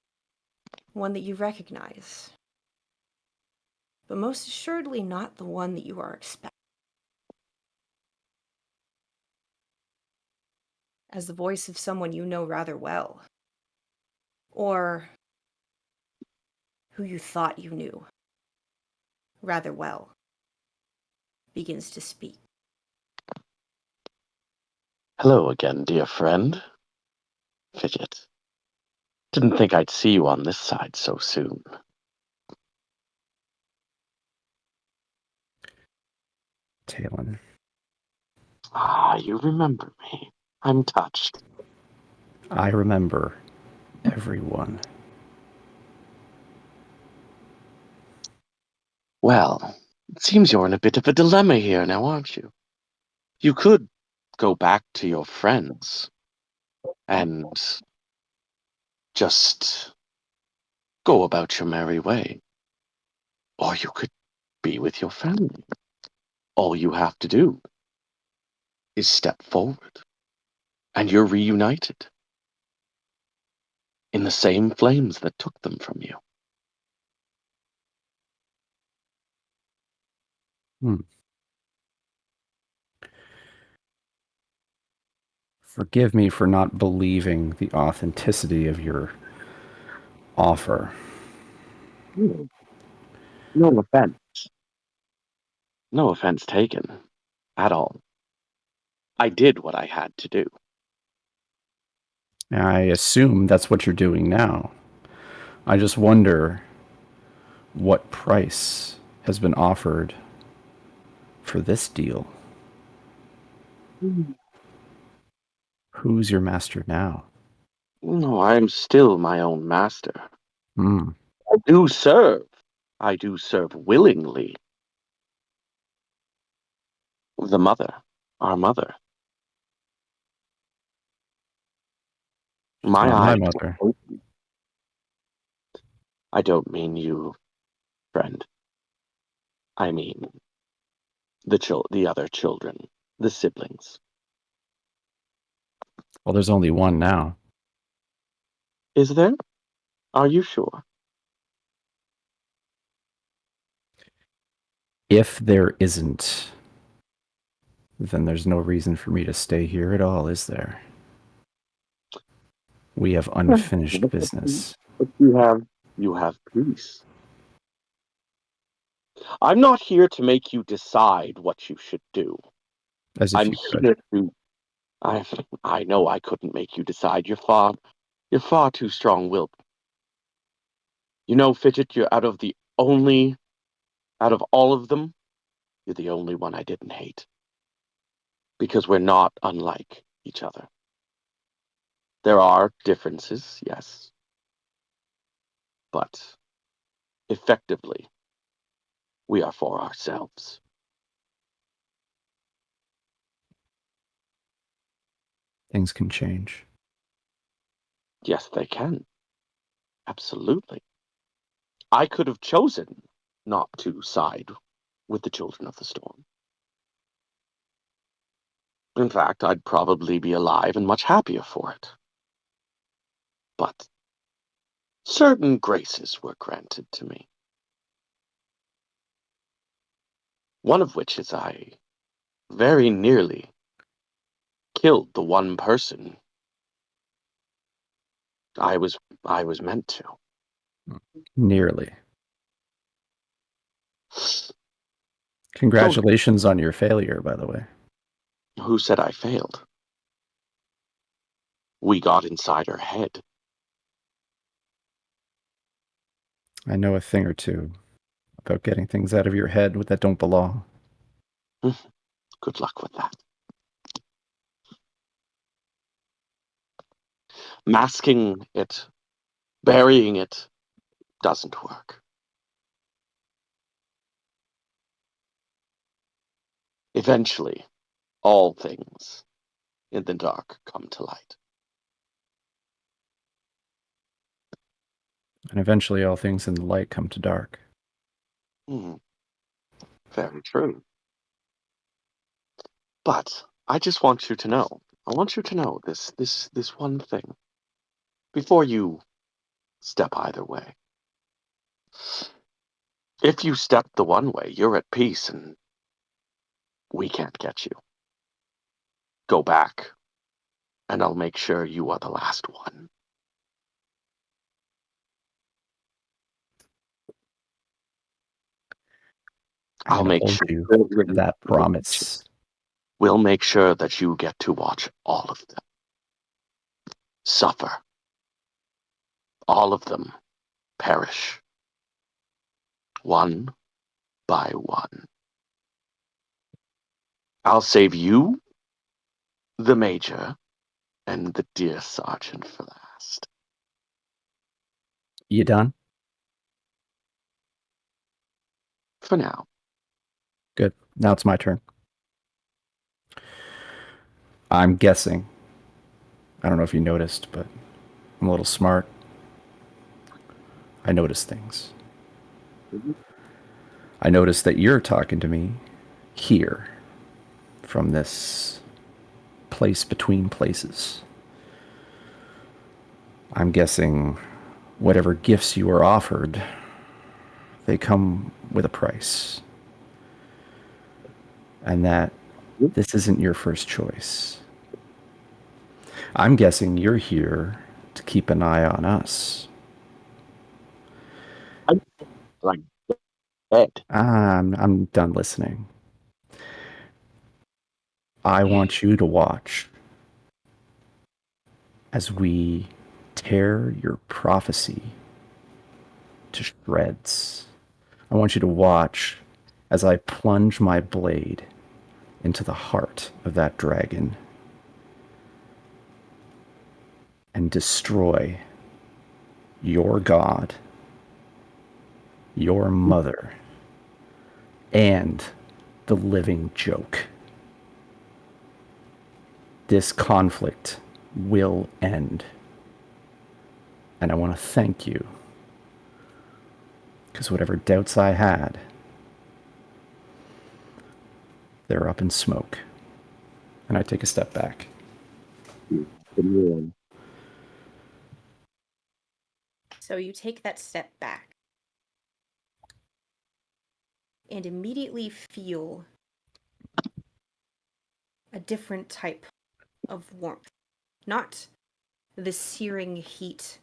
one that you recognize, but most assuredly not the one that you are expecting. As the voice of someone you know rather well, or who you thought you knew rather well, begins to speak. Hello again, dear friend. Fidget. Didn't think I'd see you on this side so soon. Talon. Ah, you remember me. I'm touched. I remember everyone. Well, it seems you're in a bit of a dilemma here now, aren't you? You could go back to your friends and just go about your merry way. Or you could be with your family. All you have to do is step forward, and you're reunited in the same flames that took them from you. Hmm. Forgive me for not believing the authenticity of your offer. No, no offense. No offense taken at all. I did what I had to do. I assume that's what you're doing now. I just wonder what price has been offered for this deal. Who's your master now? No, I'm still my own master. Hmm. I do serve. I do serve willingly. The mother, our mother. She's My not my eyes mother. were open. I don't mean you, friend. I mean the other children, the siblings. Well, there's only one now. Is there? Are you sure? If there isn't, then there's no reason for me to stay here at all, is there? We have unfinished business. But you have peace. I'm not here to make you decide what you should do. As if I'm you could. here to. I know I couldn't make you decide. You're far too strong-willed. You know, Fidget, you're out of all of them, you're the only one I didn't hate. Because we're not unlike each other. There are differences, yes. But effectively, we are for ourselves. Things can change. Yes, they can. Absolutely. I could have chosen not to side with the children of the storm. In fact, I'd probably be alive and much happier for it. But certain graces were granted to me. One of which is I very nearly killed the one person I was meant to. Nearly. Don't. Congratulations on your failure, by the way. Who said I failed? We got inside her head. I know a thing or two about getting things out of your head that don't belong. Good luck with that. Masking it, burying it, doesn't work. Eventually, all things in the dark come to light. And eventually all things in the light come to dark. Very true. But I just want you to know. I want you to know this one thing before you step either way. If you step the one way, you're at peace and we can't get you. Go back, and I'll make sure you are the last one. I'm I'll going to make hold sure you to that promise. we'll make sure that you get to watch all of them suffer, all of them perish, one by one. I'll save you, the Major, and the dear Sergeant for last. You done? For now. Good. Now it's my turn. I'm guessing. I don't know if you noticed, but I'm a little smart. I notice things. Mhm. I notice that you're talking to me here from this place between places. I'm guessing whatever gifts you are offered, they come with a price. And that this isn't your first choice. I'm guessing you're here to keep an eye on us. I'm like dead. I'm done listening. I want you to watch as we tear your prophecy to shreds. I want you to watch as I plunge my blade into the heart of that dragon and destroy your god, your mother, and the living joke. This conflict will end. And I want to thank you, because whatever doubts I had, they're up in smoke. And I take a step back. So you take that step back and immediately feel a different type of warmth. Not the searing heat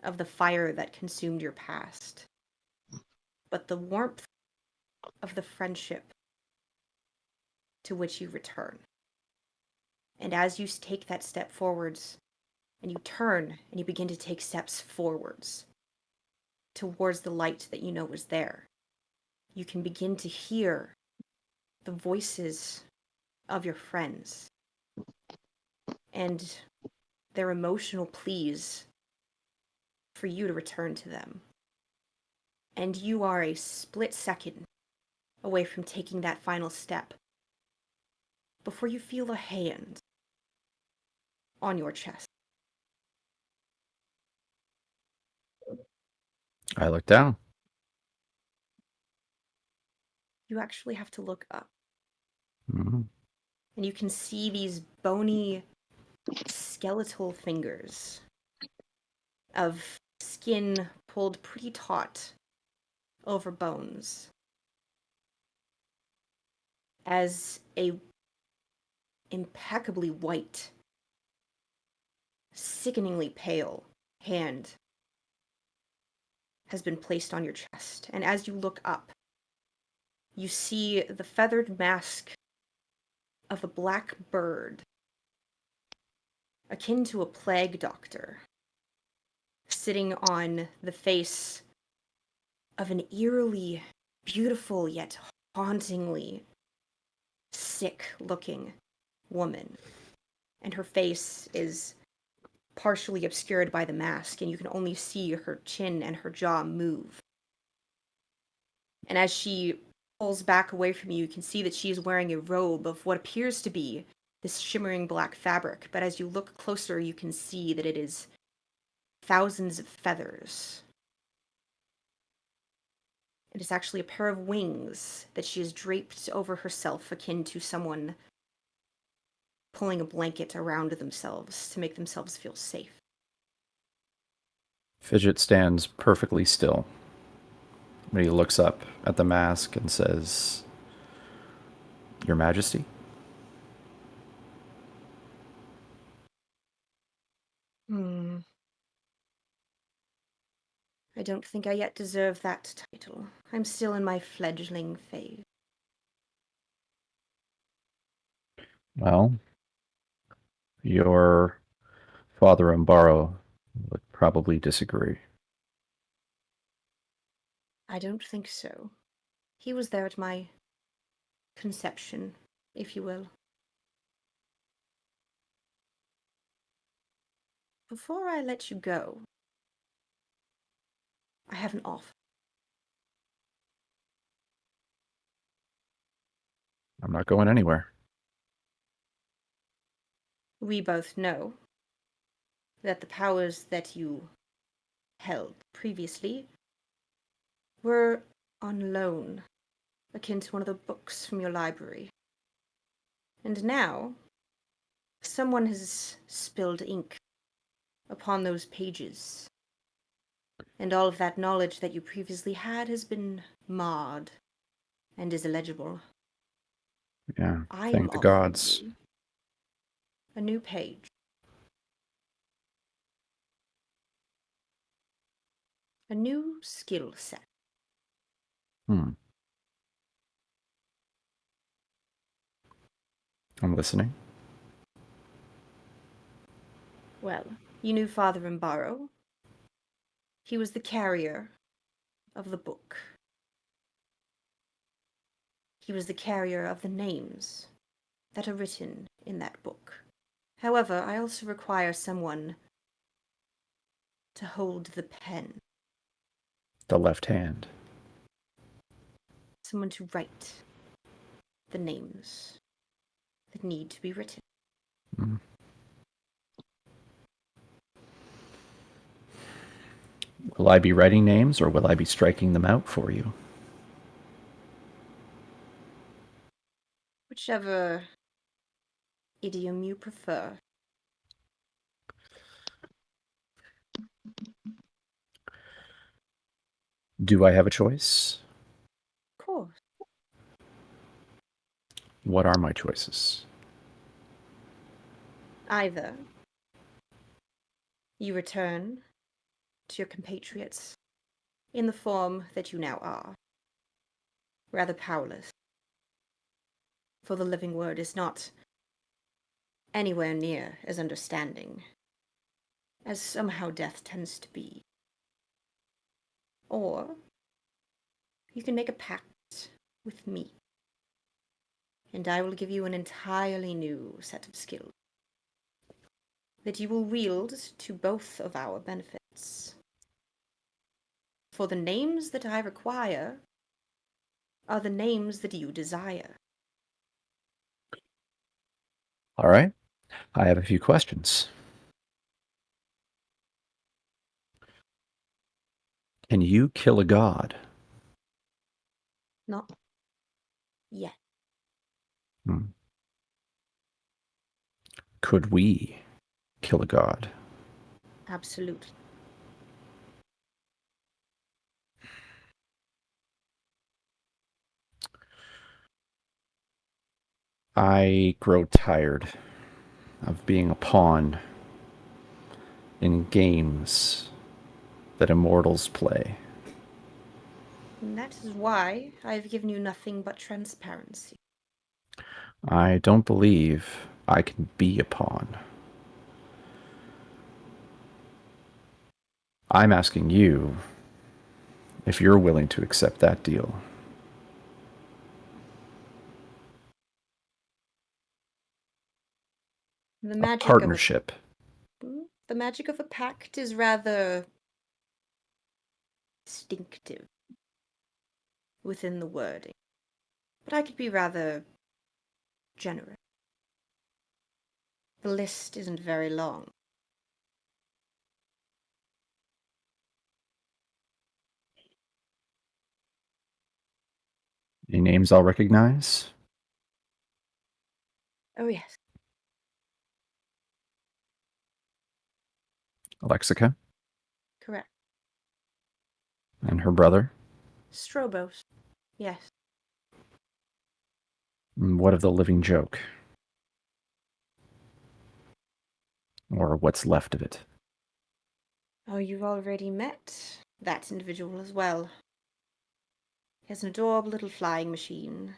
of the fire that consumed your past, but the warmth of the friendship to which you return. And as you take that step forwards, and you turn and you begin to take steps forwards towards the light that you know was there, you can begin to hear the voices of your friends and their emotional pleas for you to return to them. And you are a split second away from taking that final step before you feel a hand on your chest. I look down. You actually have to look up. Mm-hmm. And you can see these bony, skeletal fingers of skin pulled pretty taut over bones as a impeccably white, sickeningly pale hand has been placed on your chest. And as you look up, you see the feathered mask of a black bird, akin to a plague doctor, sitting on the face of an eerily beautiful yet hauntingly sick-looking woman. And her face is partially obscured by the mask, and you can only see her chin and her jaw move. And as she pulls back away from you, you can see that she is wearing a robe of what appears to be this shimmering black fabric, but as you look closer, you can see that it is thousands of feathers. It is actually a pair of wings that she has draped over herself, akin to someone pulling a blanket around themselves to make themselves feel safe. Fidget stands perfectly still when he looks up at the mask and says, Your Majesty? I don't think I yet deserve that title. I'm still in my fledgling phase. Well, your father Umbaro would probably disagree. I don't think so. He was there at my conception, if you will. Before I let you go, I have an offer. I'm not going anywhere. We both know that the powers that you held previously were on loan akin to one of the books from your library. And now, someone has spilled ink upon those pages, and all of that knowledge that you previously had has been marred and is illegible. Yeah, I am thank the offering gods. you a new page. A new skill set. Hmm. I'm listening. Well, you knew Father Embaro. He was the carrier of the book. He was the carrier of the names that are written in that book. However, I also require someone to hold the pen. The left hand. Someone to write the names that need to be written. Hmm. Will I be writing names or will I be striking them out for you? Whichever idiom you prefer. Do I have a choice? Of course. What are my choices? Either you return to your compatriots in the form that you now are, rather powerless, for the living word is not anywhere near as understanding as somehow death tends to be. Or you can make a pact with me, and I will give you an entirely new set of skills that you will wield to both of our benefits. For the names that I require are the names that you desire. All right. I have a few questions. Can you kill a god? Not yet. Hmm. Could we kill a god? Absolutely. I grow tired of being a pawn in games that immortals play. And that is why I've given you nothing but transparency. I don't believe I can be a pawn. I'm asking you if you're willing to accept that deal. The A magic of partnership. the magic of a pact is rather distinctive within the wording. But I could be rather generous. The list isn't very long. Any names I'll recognize? Oh, yes. Alexica Correct. and her brother. Strobos. Yes. And what of the living joke? Or what's left of it? Oh, you've already met that individual as well. He has an adorable little flying machine.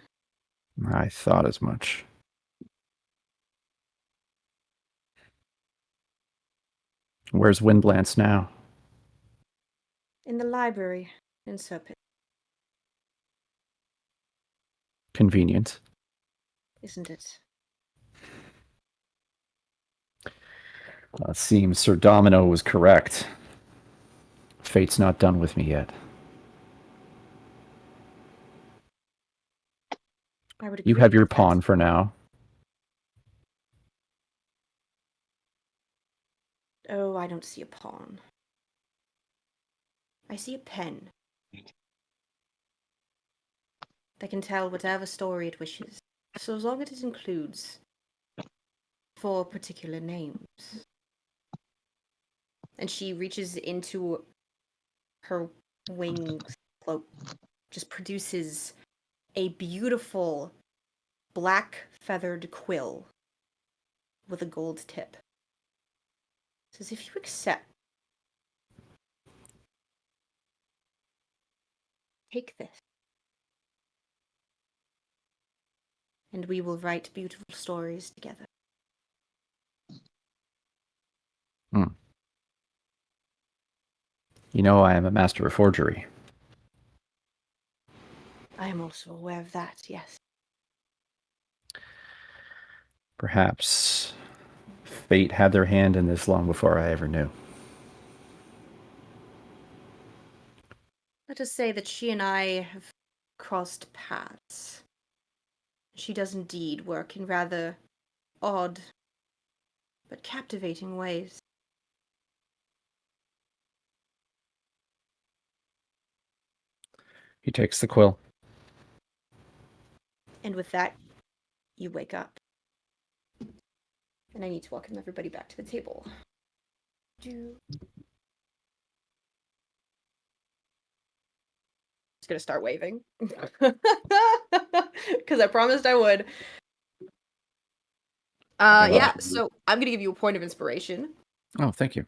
I thought as much. Where's Windlance now? In the library in Serpent, Convenient. isn't it? It seems Sir Domino was correct. Fate's not done with me yet. I would You agree have your with that. pawn for now. Oh, I don't see a pawn. I see a pen. that can tell whatever story it wishes, so as long as it includes 4 particular names. And she reaches into her wings cloak, just produces a beautiful black feathered quill with a gold tip. Says, if you accept, take this, and we will write beautiful stories together. You know, I am a master of forgery. I am also aware of that, yes. Perhaps fate had their hand in this long before I ever knew. Let us say that she and I have crossed paths. She does indeed work in rather odd but captivating ways. He takes the quill. And with that, you wake up. And I need to welcome everybody back to the table. Just gonna start waving. Because I promised I would. Yeah, so I'm gonna give you a point of inspiration. Oh, thank you.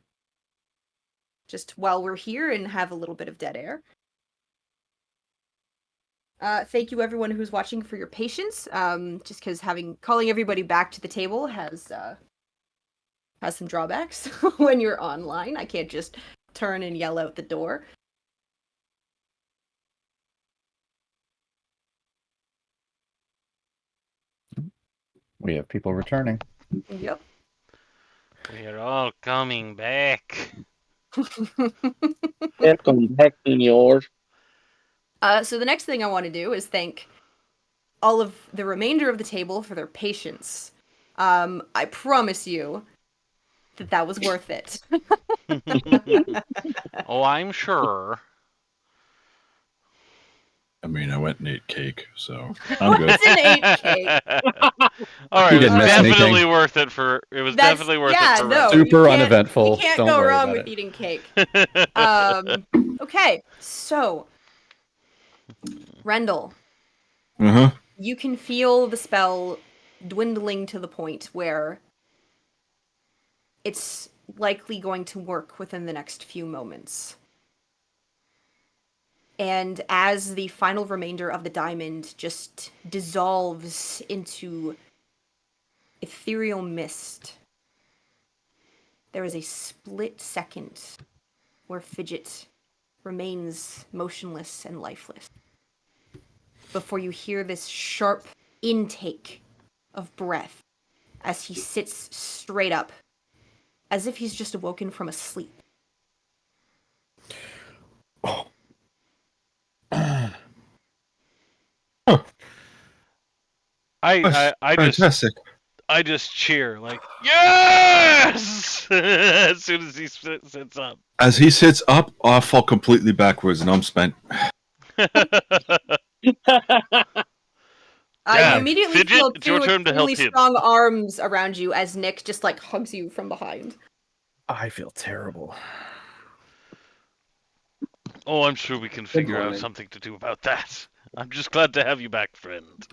Just while we're here and have a little bit of dead air. Thank you everyone who's watching for your patience. Just because calling everybody back to the table has some drawbacks when you're online. I can't just turn and yell out the door. We have people returning. Yep. We're all coming back. Welcome back, senor. So the next thing I want to do is thank all of the remainder of the table for their patience. I promise you that was worth it. Oh, I'm sure. I mean, I went and ate cake, so I'm good. What's an 8K? All right, You it was didn't miss definitely anything. worth it for. It was That's, definitely worth yeah, it for no, Rendell. Super you uneventful. can't Don't go worry wrong about with it. eating cake. Okay, so Rendell, Uh huh. you can feel the spell dwindling to the point where it's likely going to work within the next few moments. And as the final remainder of the diamond just dissolves into ethereal mist, there is a split second where Fidget remains motionless and lifeless before you hear this sharp intake of breath as he sits straight up, as if he's just awoken from a sleep. Fantastic. I just cheer like yes as soon as he sits up. As he sits up, I fall completely backwards and I'm spent. You Yeah, immediately Fidget, feel it's your two turn to help extremely him. strong arms around you as Nick just like hugs you from behind. I feel terrible. Oh, I'm sure we can figure out something to do about that. I'm just glad to have you back, friend.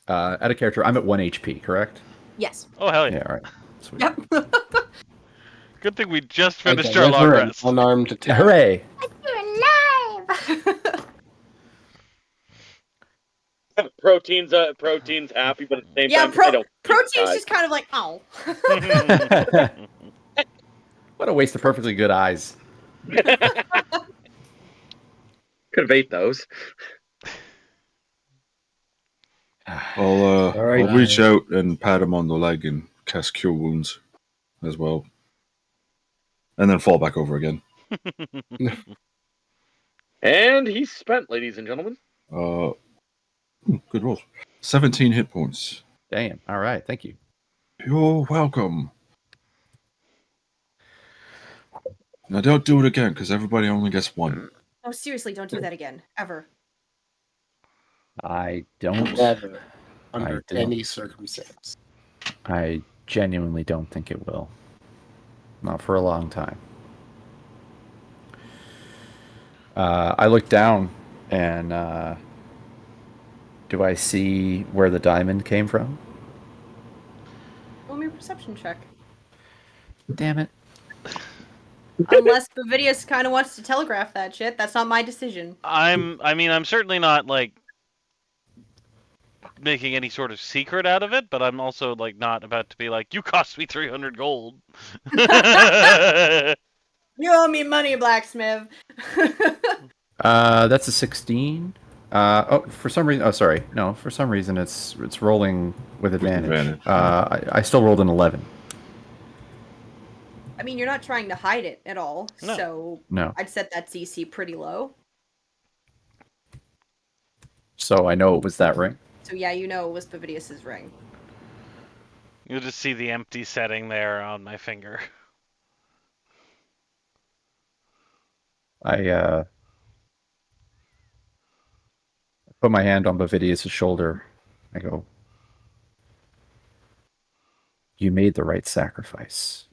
Out of character, I'm at 1 HP, correct? Yes. Oh, hell yeah. Yeah, all right. Sweet. Yep. Good thing we just I finished our long deliver an rest. unarmed attack. Hooray! You're alive! Protein's happy, but at the same Yeah, time, I don't. Protein's just kind of like, oh. What a waste of perfectly good eyes. Could have ate those. I'll right. I'll reach out and pat him on the leg and cast Cure Wounds as well. And then fall back over again. And he's spent, ladies and gentlemen. Good rolls. 17 hit points. Damn. All right. Thank you. You're welcome. Now don't do it again, because everybody only gets one. Oh, seriously, don't do that again. Ever. I don't. Never, under don't. any circumstance. I genuinely don't think it will. Not for a long time. I look down and do I see where the diamond came from? Roll me a perception check. Damn it. Unless Bavidius kind of wants to telegraph that shit, that's not my decision. I'm certainly not like making any sort of secret out of it, but I'm also like not about to be like, you cost me 300 gold. You owe me money, blacksmith. That's a 16. For some reason. Oh, sorry. No, for some reason it's rolling with advantage. advantage, yeah. I still rolled an 11. I mean, you're not trying to hide it at all, No. so No. I'd set that CC pretty low. So I know it was that ring. So yeah, you know it was Bavidius's ring. You'll just see the empty setting there on my finger. I put my hand on Bavidius' shoulder. I go, you made the right sacrifice.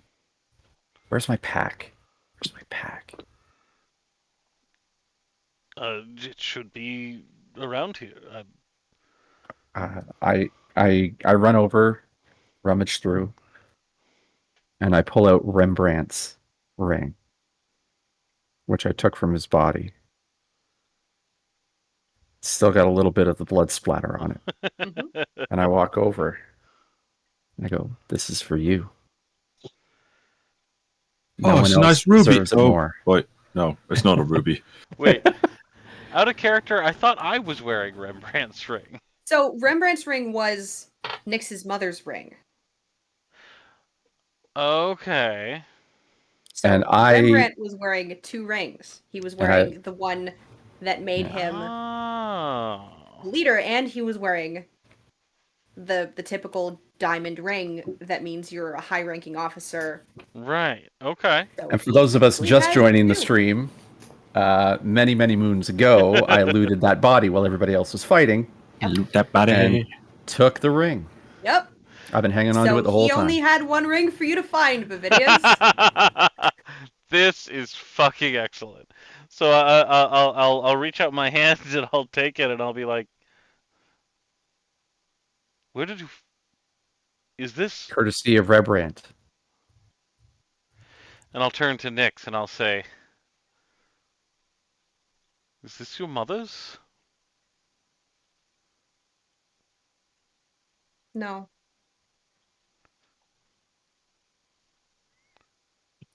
Where's my pack? Where's my pack? It should be around here. I run over, rummage through, and I pull out Rembrandt's ring, which I took from his body. It's still got a little bit of the blood splatter on it. Mhm. And I walk over and I go, this is for you. No it's one a else nice ruby. deserves it more. Wait, no, it's not a ruby. Wait, out of character, I thought I was wearing Rembrandt's ring. So Rembrandt's ring was Nyx's mother's ring. Okay. So And Rembrandt was wearing 2 rings. He was wearing the one that made him Oh. leader, and he was wearing the typical diamond ring that means you're a high-ranking officer. Right. Okay. So And for those of us we just had joining the 2. stream, many, many moons ago, I looted that body while everybody else was fighting. Loot that body. And took the ring. Yep. I've been hanging on to it the whole he time. only had 1 ring for you to find, Bavidius. This is fucking excellent. So I'll reach out my hands and I'll take it and I'll be like, where did you? Is this? Courtesy of Rembrandt. And I'll turn to Nyx and I'll say, is this your mother's? No.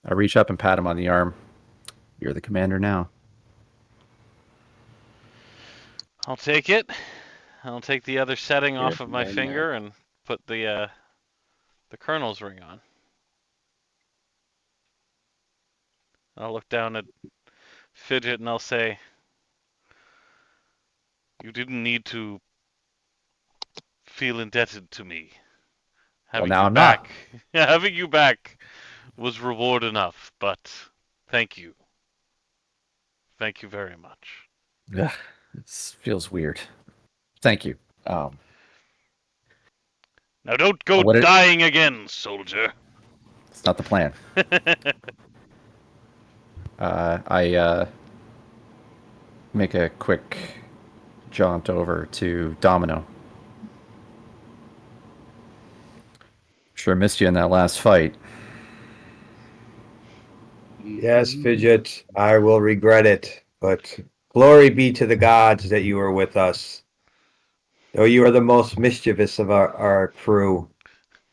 I reach up and pat him on the arm. You're the commander now. I'll take it. I'll take the other setting off of my commander. finger and put the colonel's ring on. I'll look down at Fidget and I'll say, you didn't need to feel indebted to me. Having now you I'm not. back, having you back was reward enough, but thank you. Thank you very much. Ugh, it feels weird. Thank you. Now don't go What dying again, soldier. It's not the plan. I make a quick jaunt over to Domino. Sure missed you in that last fight. Yes, Fidget, I will regret it, but glory be to the gods that you were with us. Though you are the most mischievous of our crew,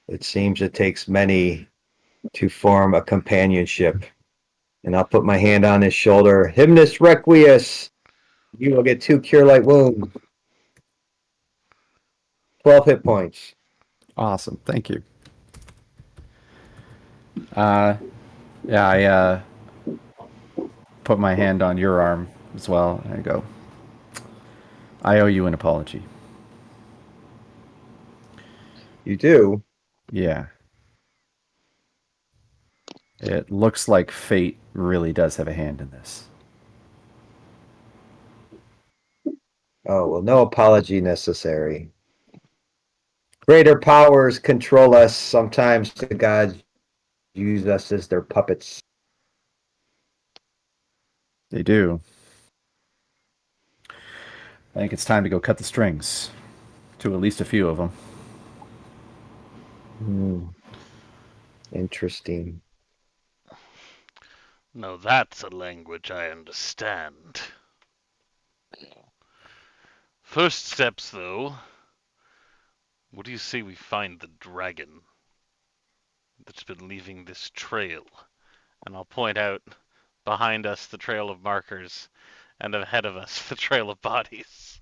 it seems it takes many to form a companionship. And I'll put my hand on his shoulder. Hymnus Requies. You will get 2 Cure Light Wounds. 12 hit points. Awesome. Thank you. I put my hand on your arm as well. And I go, I owe you an apology. You do? Yeah. It looks like fate really does have a hand in this. Oh, well, no apology necessary. Greater powers control us. Sometimes the gods use us as their puppets. They do. I think it's time to go cut the strings to at least a few of them. Interesting. Now that's a language I understand. First steps, though. What do you say we find the dragon that's been leaving this trail? And I'll point out behind us the trail of markers, and ahead of us the trail of bodies.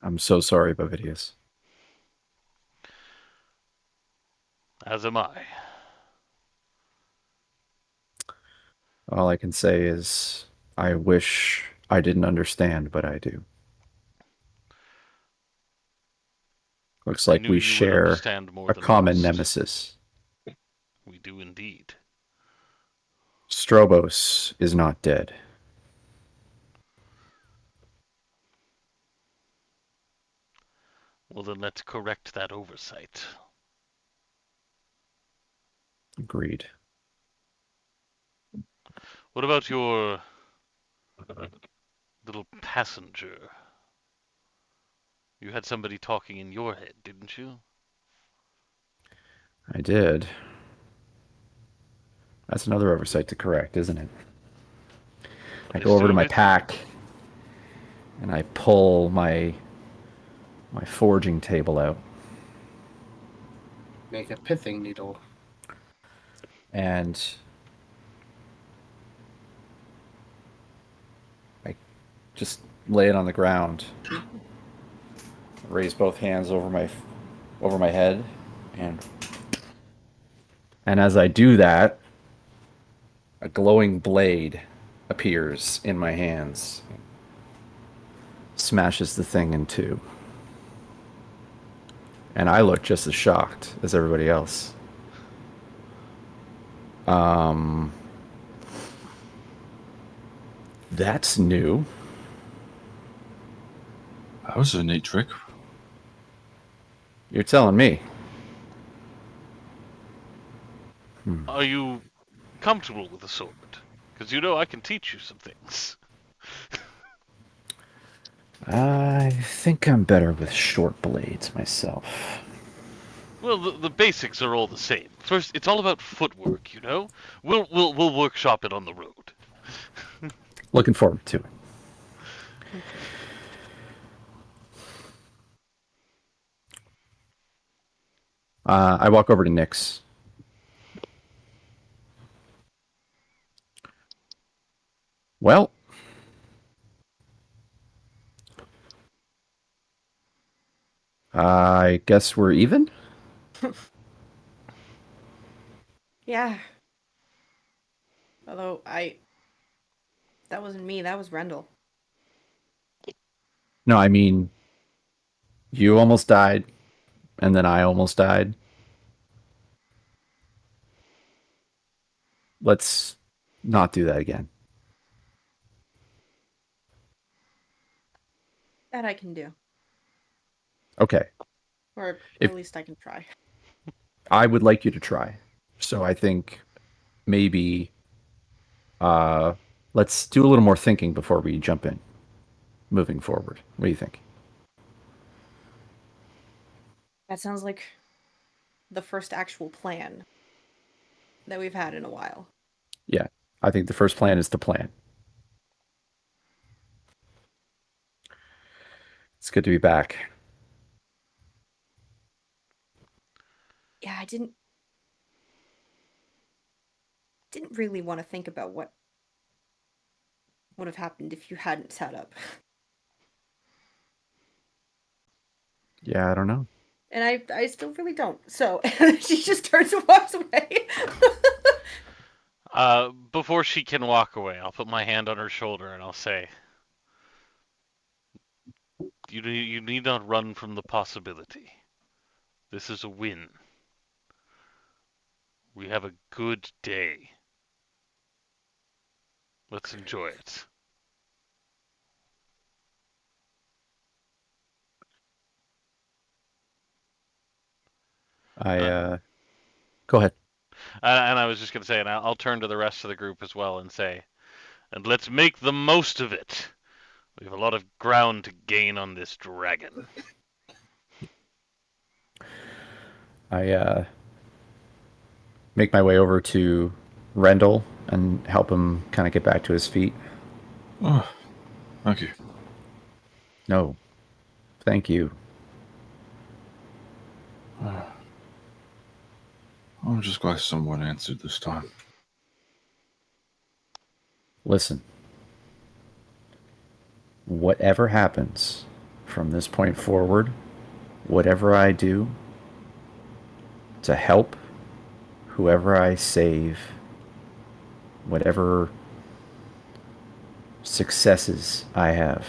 I'm so sorry, Bavidius. As am I. All I can say is I wish I didn't understand, but I do. Looks I like knew we you would share understand more a than common most. nemesis. We do indeed. Strobos is not dead. Well, then let's correct that oversight. Agreed. What about your little passenger? You had somebody talking in your head, didn't you? I did. That's another oversight to correct, isn't it? Are I they go over to still my with you? pack and I pull my forging table out. Make a pithing needle. And I just lay it on the ground. Raise both hands over my head, and as I do that, a glowing blade appears in my hands. Smashes the thing in two. And I look just as shocked as everybody else. That's new. That was a neat trick. You're telling me. Are you comfortable with the sword? Because you know I can teach you some things. I think I'm better with short blades myself. Well, the basics are all the same. First, it's all about footwork, you know. We'll workshop it on the road. Looking forward to it. I walk over to Nyx. Well, I guess we're even? Yeah. Although that wasn't me, that was Rendell. No, I mean, you almost died, and then I almost died. Let's not do that again. That I can do. Okay. Or If at least I can try. I would like you to try. So I think maybe let's do a little more thinking before we jump in. Moving forward. What do you think? That sounds like the first actual plan that we've had in a while. Yeah. I think the first plan is to plan. It's good to be back. Yeah, I didn't really want to think about what would have happened if you hadn't sat up. Yeah, I don't know. And I still really don't. So she just turns and walks away. Before she can walk away, I'll put my hand on her shoulder and I'll say, you need not run from the possibility. This is a win. We have a good day. Let's enjoy it. Go ahead. And I was just going to say, and I'll turn to the rest of the group as well and say, and let's make the most of it. We have a lot of ground to gain on this dragon. I make my way over to Rendell and help him kind of get back to his feet. Oh, thank you. No, thank you. I'm just glad someone answered this time. Listen, whatever happens from this point forward, whatever I do to help whoever I save, whatever successes I have,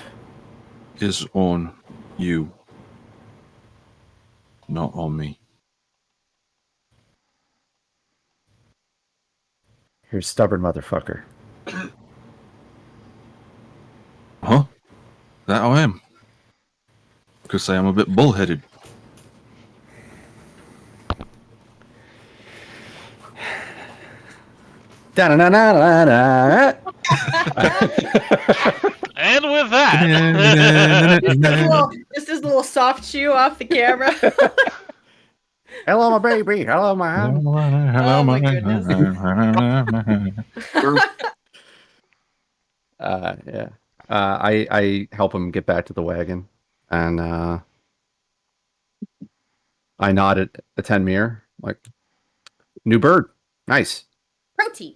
Is on you, not on me. you're a stubborn motherfucker. Huh? That I am. Could say I'm a bit bullheaded. Da-na-na-na-na-na. And with that, Just this little soft chew off the camera. Hello, my baby. Hello, my Hello, Oh my goodness. Yeah. I help him get back to the wagon, and I nod at Tenmir, like, new bird, nice. Protein.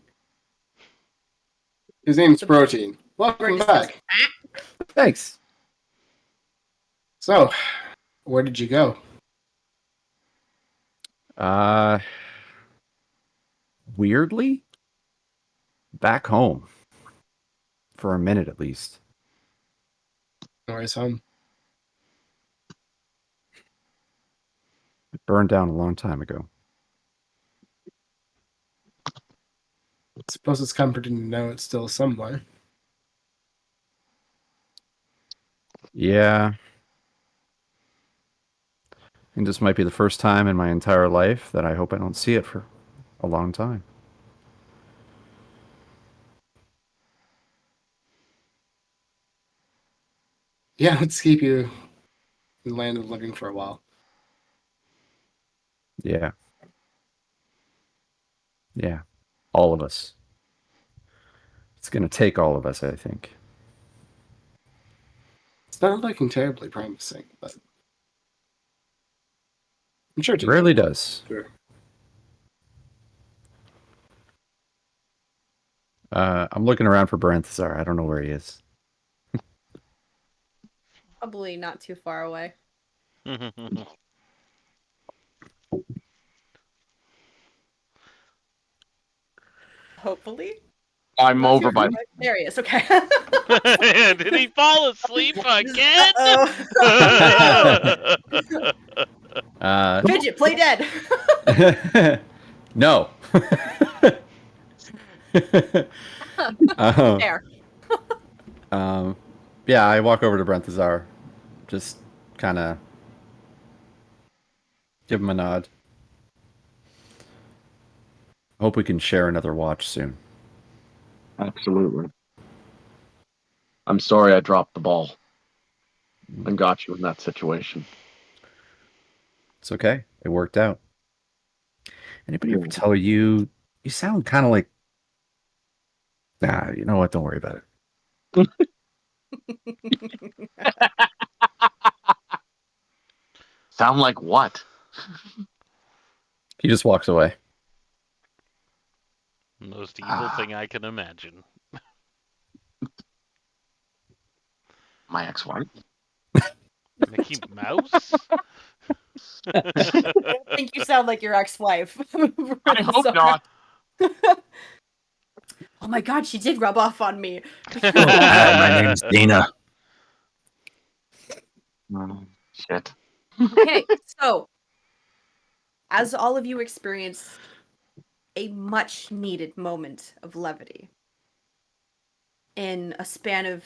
His name's Protein. Welcome Just back. Thanks. So, where did you go? Weirdly, back home for a minute at least. Norris home. It burned down a long time ago. I suppose it's comforting to know it's still somewhere. Yeah. And this might be the first time in my entire life that I hope I don't see it for a long time. Yeah, let's keep you in the land of living for a while. Yeah. Yeah. All of us. It's going to take all of us, I think. It's not looking terribly promising, but I'm sure It rarely does. Sure. I'm looking around for Baranthazar. I don't know where he is. Probably not too far away. Hopefully. I'm Not too over far by. away. There he is. Okay. Did he fall asleep again? Oh no! Fidget, play dead. No. There. Yeah, I walk over to Baranthazar. Just kind of give him a nod. Hope we can share another watch soon. Absolutely. I'm sorry I dropped the ball and got you in that situation. It's okay. It worked out. Anybody ever tell you sound kind of like... Nah, you know what? Don't worry about it. Sound like what? He just walks away. Most evil thing I can imagine. My ex-wife? Mickey Mouse? I think you sound like your ex-wife. I hope not. Oh my god, she did rub off on me. My name's Dana. Shit. Okay, so as all of you experience a much needed moment of levity, in a span of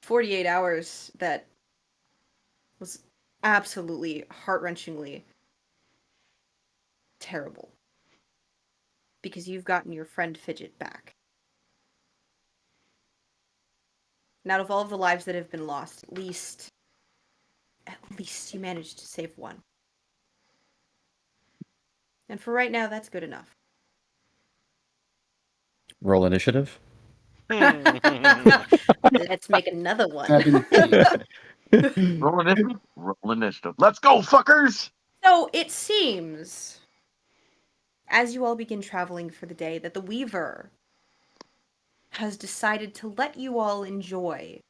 48 hours that was absolutely heart-wrenchingly terrible. Because you've gotten your friend Fidget back. And out of all of the lives that have been lost, at least you managed to save one. And for right now, that's good enough. Roll initiative. Let's make another one. 17. Roll initiative. Roll initiative. Let's go, fuckers! So it seems, as you all begin traveling for the day, that the Weaver has decided to let you all enjoy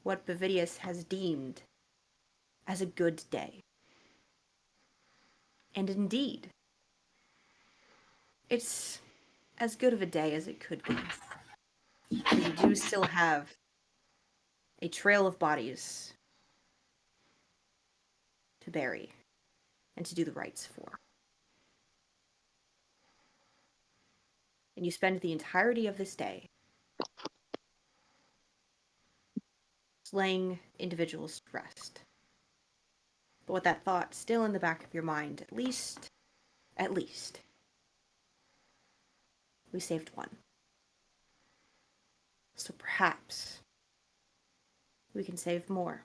what Bavidius has deemed as a good day. And indeed, it's as good of a day as it could be. You do still have a trail of bodies to bury and to do the rites for. And you spend the entirety of this day laying individuals to rest. But with that thought still in the back of your mind, at least, we saved one. So perhaps we can save more.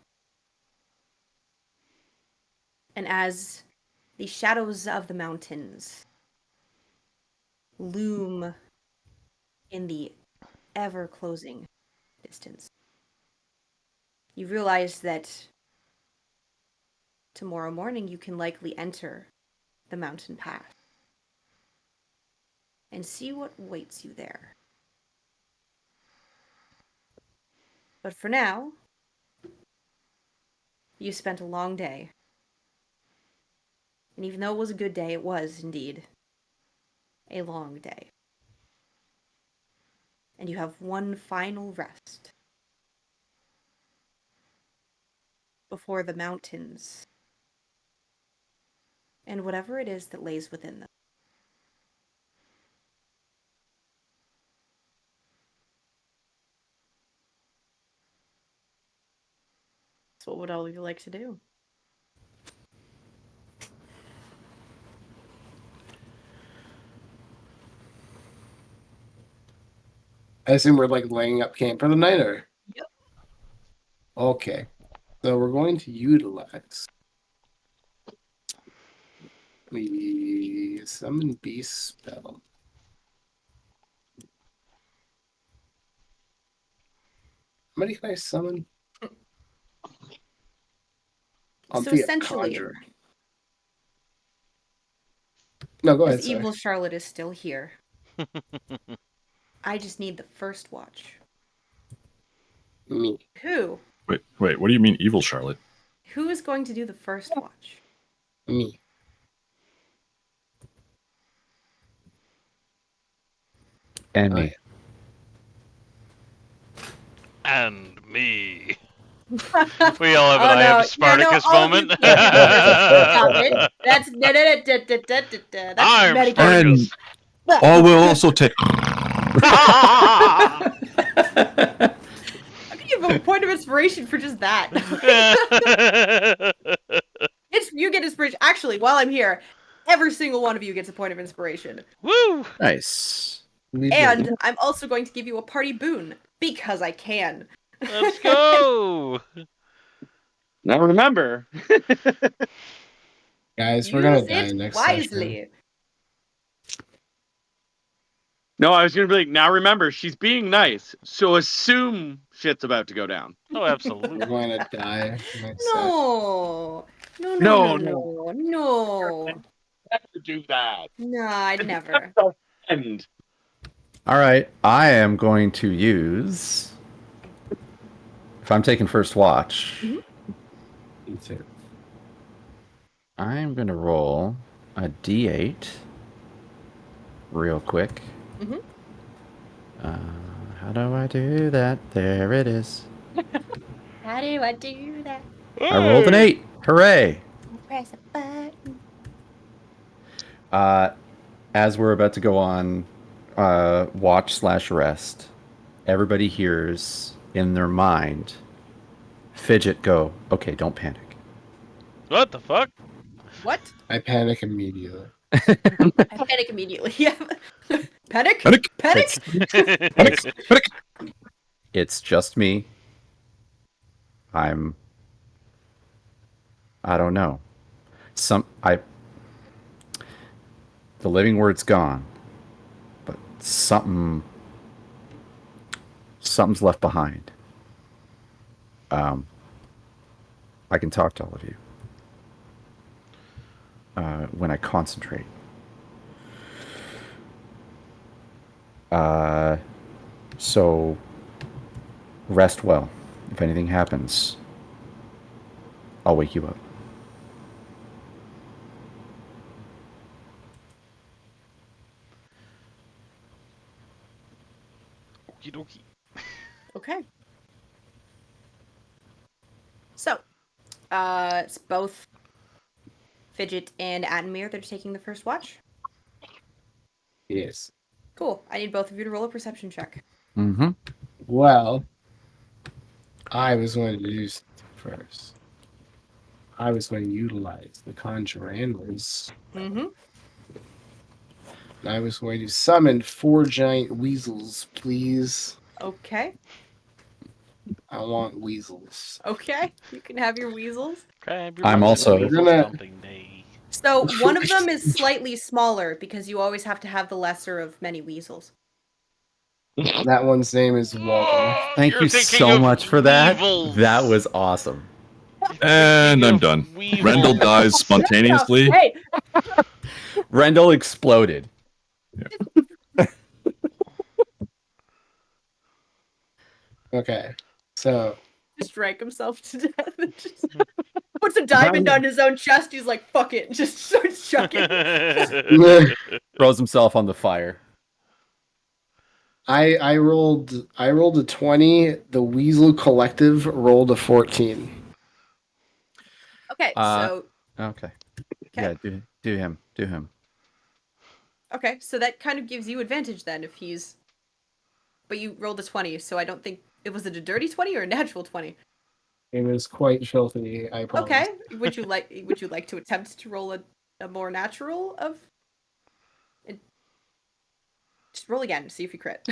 And as the shadows of the mountains loom in the ever-closing distance, you realize that tomorrow morning you can likely enter the mountain path and see what waits you there. But for now, you spent a long day. And even though it was a good day, it was indeed a long day. And you have one final rest before the mountains and whatever it is that lays within them. So what would all of you like to do? I assume we're like laying up camp for the night, or? Yep. Okay. So we're going to utilize the summon beast spell. How many can I summon? So essentially, No, go ahead. as Evil Charlotte is still here, I just need the first watch. Me. Who? Wait, what do you mean, evil Charlotte? Who is going to do the first watch? Me. And me. And me. We all have an I am Spartacus all of you moment. can't do the first. Stop it. That's I'm medication. Spartacus. Or we'll also take. How can you have a point of inspiration for just that? You get inspiration. Actually, while I'm here, every single one of you gets a point of inspiration. Woo! Nice. And I'm also going to give you a party boon because I can. Let's go. Now remember, Guys, we're gonna Use die it next wisely. session. no, I was gonna be like, now remember, she's being nice, so assume shit's about to go down. Oh, We're absolutely. going to die next session. No. No. Never do that. No, I'd never. And All right. I am going to use. If I'm taking first watch, Me too. I'm going to roll a d8 real quick. Mhm. How do I do that? There it is. How do I do that? I rolled an 8. Hooray! Press a button. As we're about to go on watch/rest, everybody hears in their mind Fidget go, okay, don't panic. What the fuck? What? I panic immediately. I panic immediately. Yeah. Panic? Panic! Panic? It's, it's just me. I don't know. The living word's gone, but something's left behind. I can talk to all of you when I concentrate. So rest well. If anything happens, I'll wake you up. Okie dokie. Okay. So, it's both Fidget and Admir that are taking the first watch. Yes. Cool. I need both of you to roll a perception check. Mm-hmm. Well, I was going to do something first. I was going to utilize the Conjure Antlers. Mm-hmm. I was going to summon 4 giant weasels, please. Okay. I want weasels. Okay. You can have your weasels. Grab your I'm weasel, also- weasel We're gonna- stomping day. So one of them is slightly smaller because you always have to have the lesser of many weasels. That one's name is Walter. Thank You're you thinking so of much for that. weevils. That was awesome. And I'm Of done. weevils. Rendell dies spontaneously. Hey, Rendell exploded. Okay, so just drank himself to death and just puts a diamond on his own chest. He's like, fuck it, and just starts chucking. Throws himself on the fire. I rolled a 20. The Weasel Collective rolled a 14. Okay, Uh, so Okay. Okay. Yeah, do him. Do him. okay, so that kind of gives you advantage then if he's. But you rolled a 20, so I don't think it was a dirty 20 or a natural 20. It was quite filthy, I promise. Okay, would you like to attempt to roll a more natural of? Just roll again, see if you crit.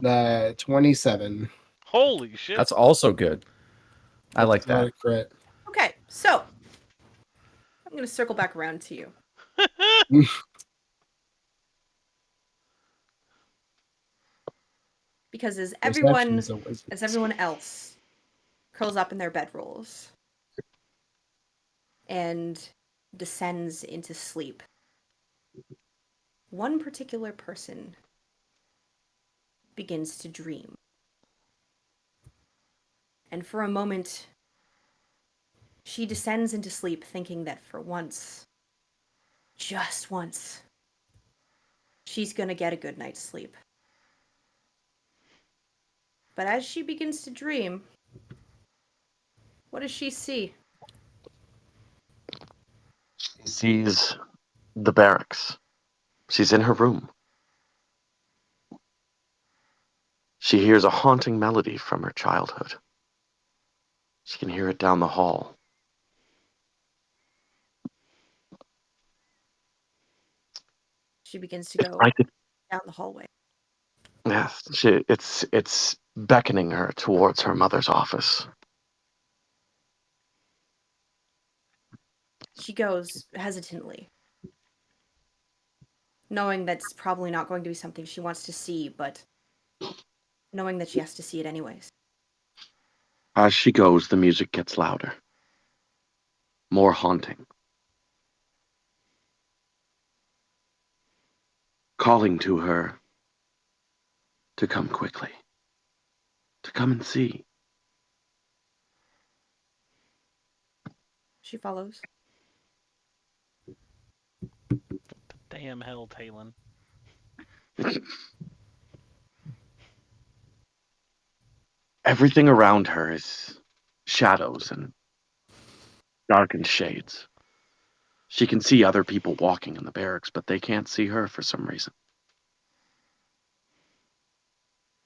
27. Holy shit. That's also good. I like That's not that. a crit. Okay, so I'm gonna circle back around to you. Because as Perception is a wizard. everyone else curls up in their bedrolls and descends into sleep, one particular person begins to dream. And for a moment, she descends into sleep thinking that for once, just once, she's gonna get a good night's sleep. But as she begins to dream, what does she see? She sees the barracks. She's in her room. She hears a haunting melody from her childhood. She can hear it down the hall. She begins to go Right, down the hallway. yes, it's beckoning her towards her mother's office. She goes hesitantly, knowing that's probably not going to be something she wants to see, but knowing that she has to see it anyways. As she goes, the music gets louder, more haunting, calling to her to come quickly, to come and see. She follows. Damn hell, Talon. Everything around her is shadows and darkened shades. She can see other people walking in the barracks, but they can't see her for some reason.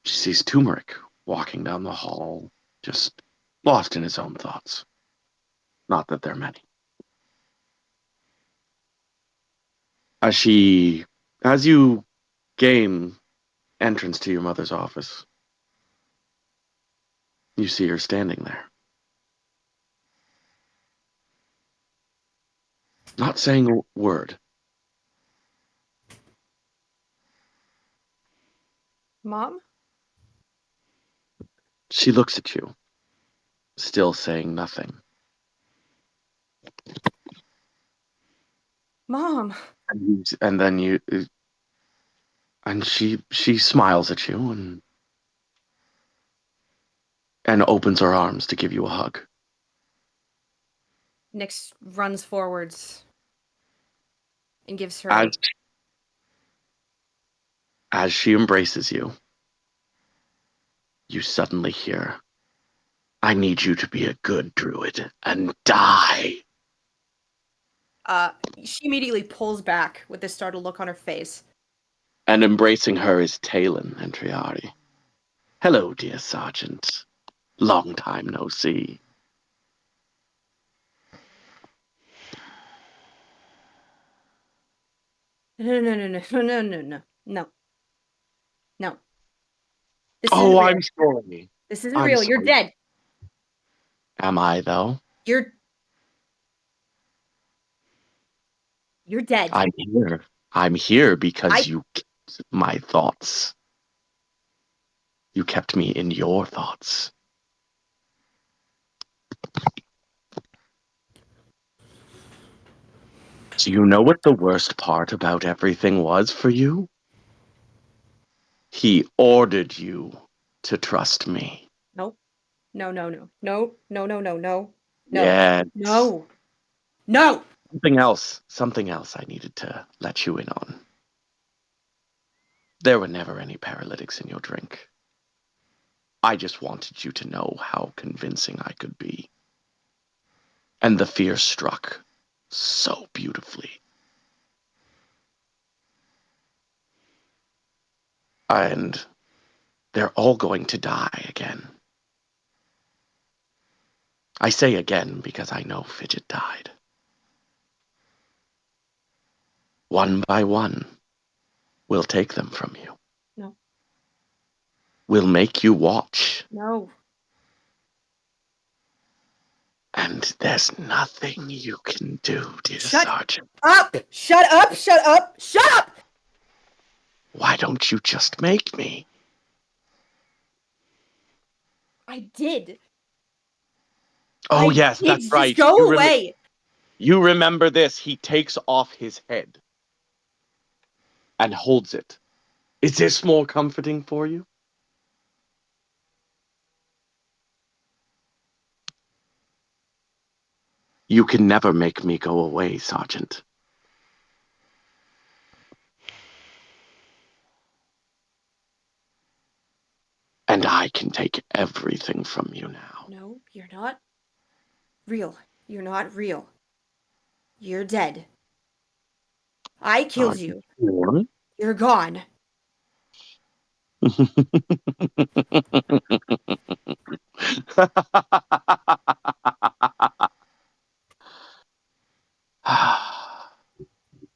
She sees Turmeric walking down the hall, just lost in his own thoughts. Not that they're many. As you gain entrance to your mother's office, you see her standing there. Not saying a word. Mom? She looks at you, still saying nothing. Mom. And then she smiles at you and opens her arms to give you a hug. Nyx runs forwards and gives her. As she embraces you, you suddenly hear, "I need you to be a good druid and die." She immediately pulls back with a startled look on her face. And embracing her is Talon and Triari. "Hello, dear Sergeant. Long time no see." No, no, no, no, no, no, no, no, no. No. This isn't Oh, real. I'm sorry. This isn't I'm real. You're sorry. dead. Am I, though? You're dead. I'm here. I'm here because you kept my thoughts. You kept me in your thoughts. Do you know what the worst part about everything was for you? He ordered you to trust me. Nope. No, no, no. No, no, no, no, no. No. Yes. No. No. Something else I needed to let you in on. There were never any paralytics in your drink. I just wanted you to know how convincing I could be. And the fear struck so beautifully. And they're all going to die again. I say again because I know Fidget died. One by one, we'll take them from you. No. We'll make you watch. No. And there's nothing you can do, dear Shut Sergeant. up! Shut up! Shut up! Shut up! Why don't you just make me? I did. Oh, I yes, did. that's Just right. go away. You remember this. He takes off his head and holds it. Is this more comforting for you? You can never make me go away, Sergeant. And I can take everything from you now. No, you're not real. You're not real. You're dead. I killed you. Sergeant. You're gone.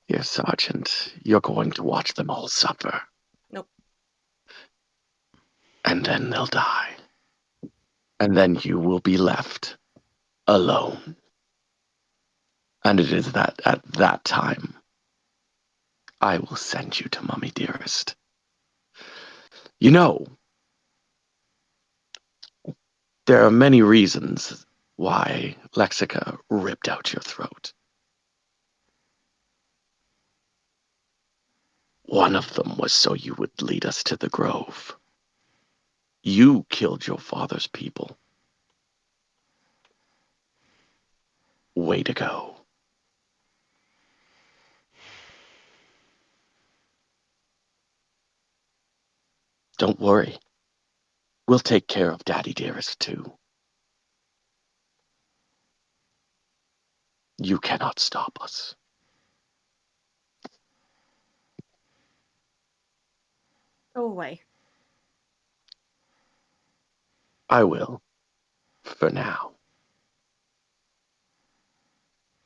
Yes, Sergeant, you're going to watch them all suffer. Nope. And then they'll die. And then you will be left alone. And it is that at that time, I will send you to Mummy Dearest. You know, there are many reasons why Lexica ripped out your throat. One of them was so you would lead us to the grove. You killed your father's people. Way to go. Don't worry. We'll take care of Daddy Dearest too. You cannot stop us. Go away. I will. For now.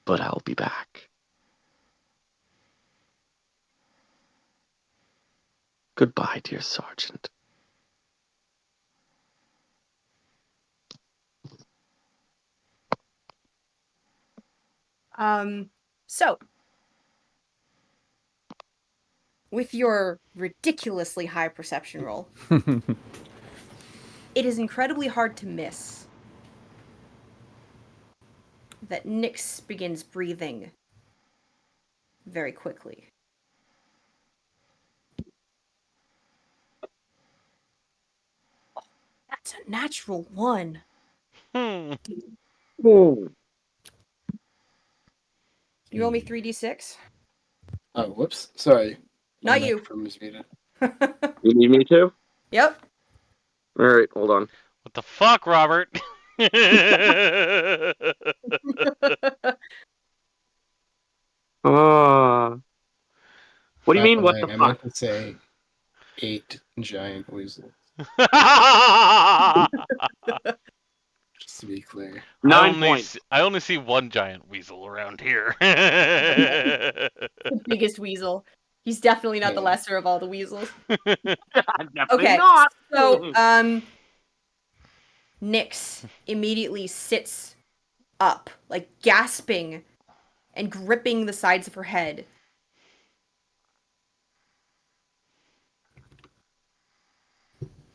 But I'll be back. Goodbye, dear Sergeant. So with your ridiculously high perception roll, it is incredibly hard to miss that Nyx begins breathing very quickly. Oh, that's a natural 1. Hmm. Oh. You roll me 3d6? Oh, whoops. Sorry. My Not you. microphone was muted. You need me to? Yep. All right, hold on. What the fuck, Robert? What do you By mean, the what way, the I fuck? meant to say 8 giant weasels, I just to be clear. 9 only points. see, I only see one giant weasel around here. The biggest weasel. He's definitely not the Yeah. lesser of all the weasels. Definitely Okay. not. So, Nyx immediately sits up, like gasping and gripping the sides of her head.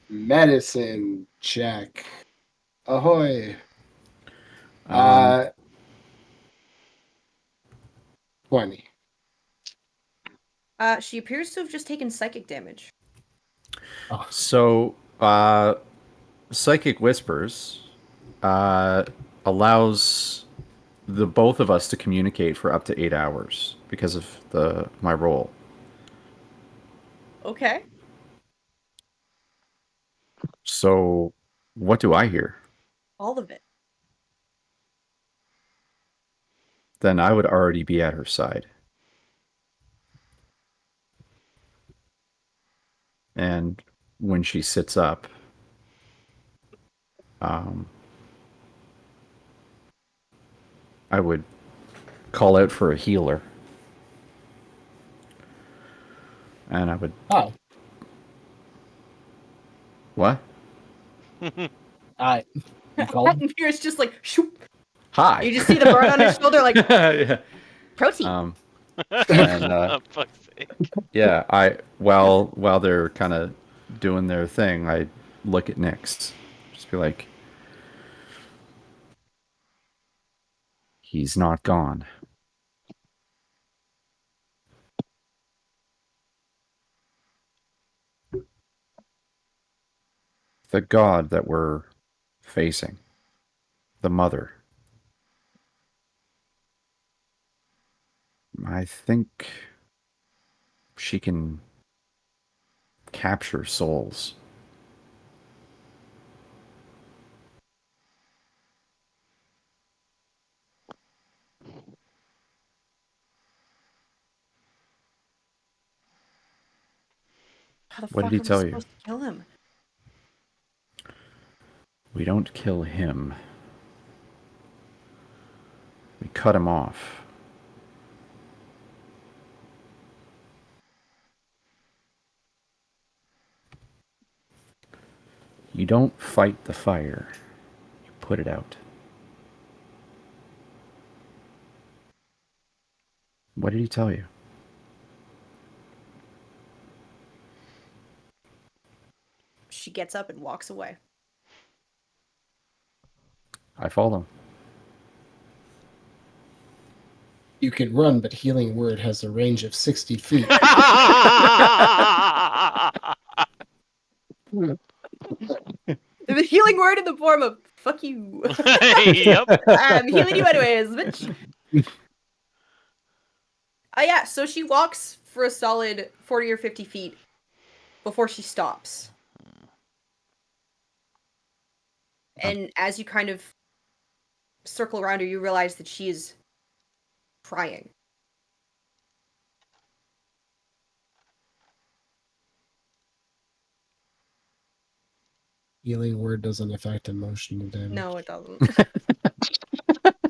Medicine check. Ahoy. Um, 20. She appears to have just taken psychic damage. Oh, so, Psychic Whispers allows the both of us to communicate for up to 8 hours because of my role. Okay. So, what do I hear? All of it. Then I would already be at her side. And when she sits up, I would call out for a healer. And I would. hi. What? Hi. You called? And Pierce just like, shoop. Hi. You just see the burn on his shoulder, like, yeah. protein. And Fuck's sake. yeah, while they're kind of doing their thing, I look at Nyx, just be like, he's not gone. The god that we're facing, the mother. I think she can capture souls. How the What did fuck he are we tell you? supposed to kill him? We don't kill him. We cut him off. You don't fight the fire. You put it out. What did he tell you? She gets up and walks away. I follow. You can run, but Healing Word has a range of 60 feet. The healing word in the form of fuck you. Yep. I'm healing you anyways, bitch. Yeah, so she walks for a solid 40 or 50 feet before she stops. And as you kind of circle around her, you realize that she is crying. Healing word doesn't affect emotional damage. No, it doesn't.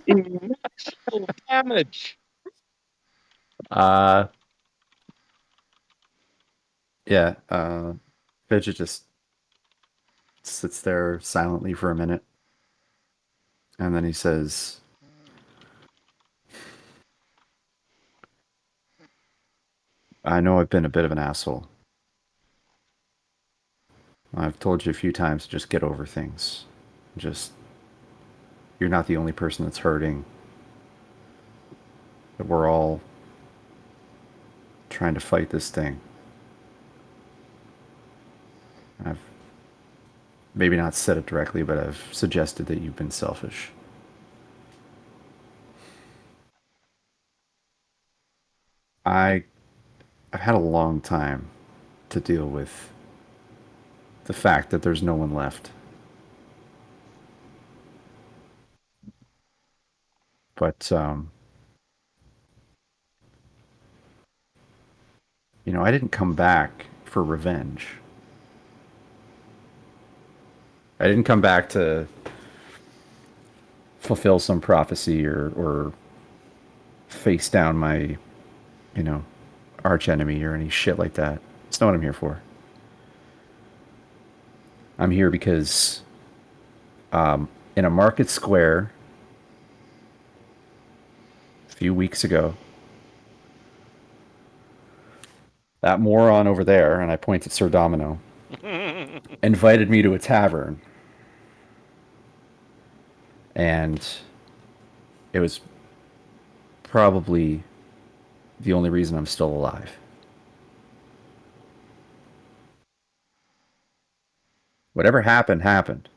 Emotional damage. Yeah. Fidget just sits there silently for a minute, and then he says, "I know I've been a bit of an asshole. I've told you a few times to just get over things. Just, you're not the only person that's hurting. That we're all trying to fight this thing. I've maybe not said it directly, but I've suggested that you've been selfish. I've had a long time to deal with the fact that there's no one left. But I didn't come back for revenge. I didn't come back to fulfill some prophecy or face down my, you know, arch enemy or any shit like that. That's not what I'm here for. I'm here because in a market square a few weeks ago, that moron over there, and I point at Sir Domino, invited me to a tavern. And it was probably the only reason I'm still alive. Whatever happened, happened.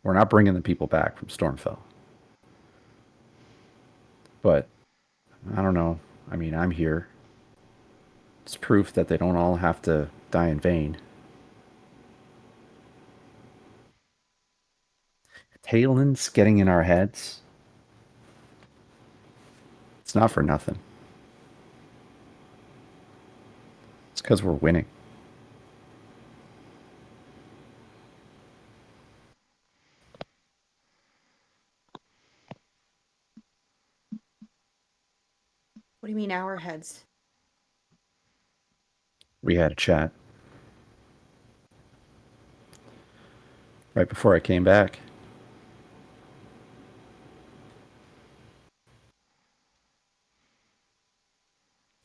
We're not bringing the people back from Stormfell. But I don't know. I mean, I'm here. It's proof that they don't all have to die in vain. Talen's getting in our heads. It's not for nothing. It's because we're winning. What do you mean our heads? We had a chat right before I came back.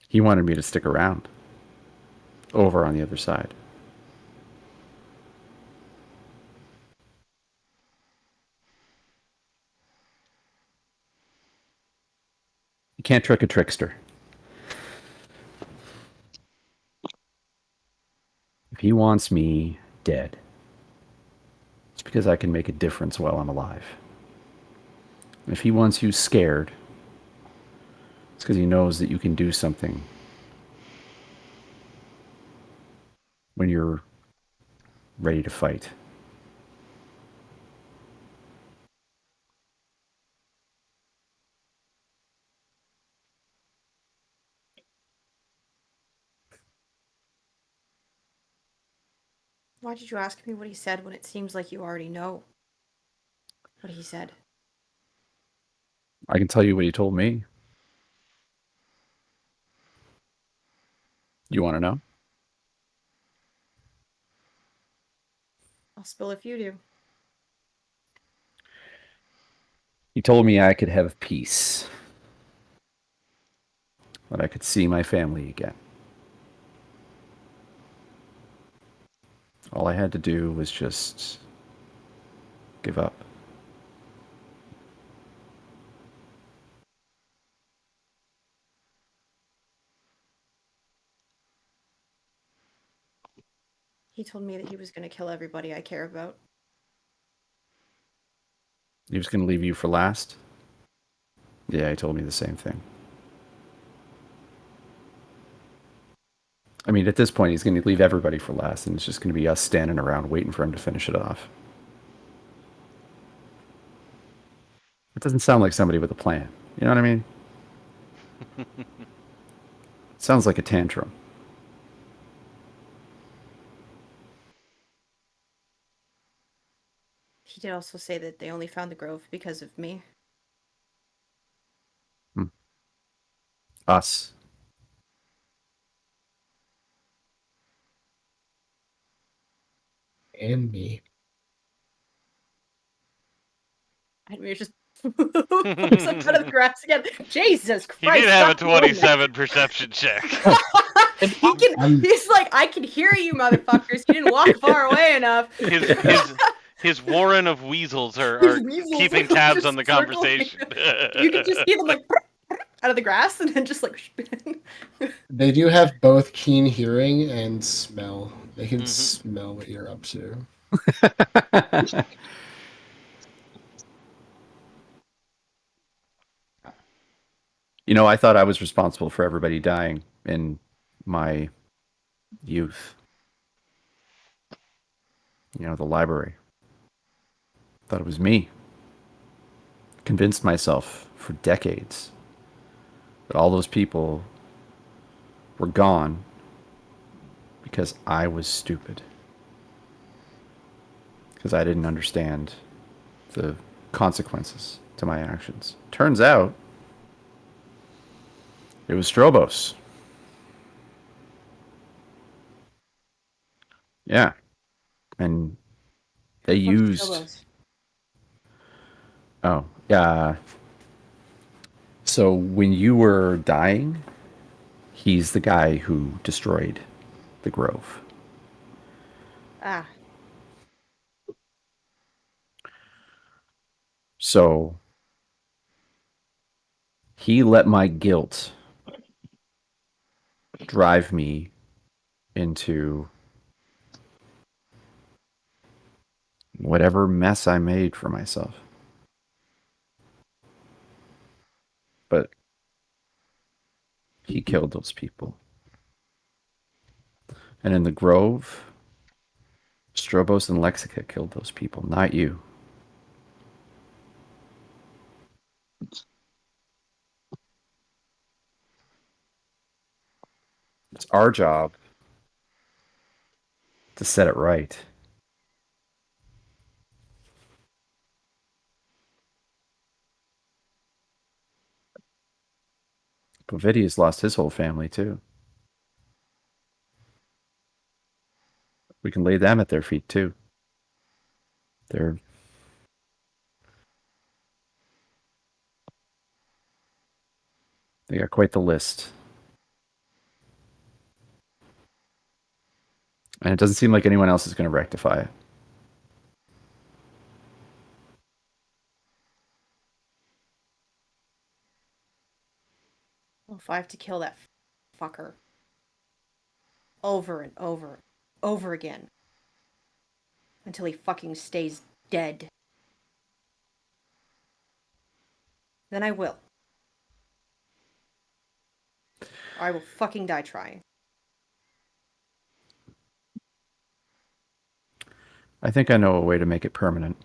He wanted me to stick around over on the other side. You can't trick a trickster. If he wants me dead, it's because I can make a difference while I'm alive. And if he wants you scared, it's because he knows that you can do something when you're ready to fight. Why did you ask me what he said when it seems like you already know what he said? I can tell you what he told me. You want to know? I'll spill if you do. He told me I could have peace, that I could see my family again. All I had to do was just give up. He told me that he was going to kill everybody I care about. He was going to leave you for last? Yeah, he told me the same thing. I mean, at this point, he's going to leave everybody for last, and it's just going to be us standing around waiting for him to finish it off. It doesn't sound like somebody with a plan. You know what I mean? It sounds like a tantrum. She did also say that they only found the grove because of me. Us. And me. And we were just pops up out of the grass again. Jesus Christ! He did have a stop doing that. 27 perception check. He's like, I can hear you, motherfuckers. You didn't walk far away enough. His warren of weasels His are weasels keeping are tabs just on the circling. conversation. You can just see them like out of the grass and then just like. They do have both keen hearing and smell. They can smell what you're up to. I thought I was responsible for everybody dying in my youth. The library. Thought it was me. Convinced myself for decades that all those people were gone because I was stupid. Because I didn't understand the consequences to my actions. Turns out it was Strobos. Yeah. And they used. Oh, yeah. So when you were dying, he's the guy who destroyed the grove. Ah. So he let my guilt drive me into whatever mess I made for myself. But he killed those people. And in the grove, Strobos and Lexica killed those people, not you. It's our job to set it right. Povidius lost his whole family too. We can lay them at their feet too. They got quite the list. And it doesn't seem like anyone else is going to rectify it. Well, if I have to kill that fucker over and over again until he fucking stays dead, then I will. Or I will fucking die trying. I think I know a way to make it permanent.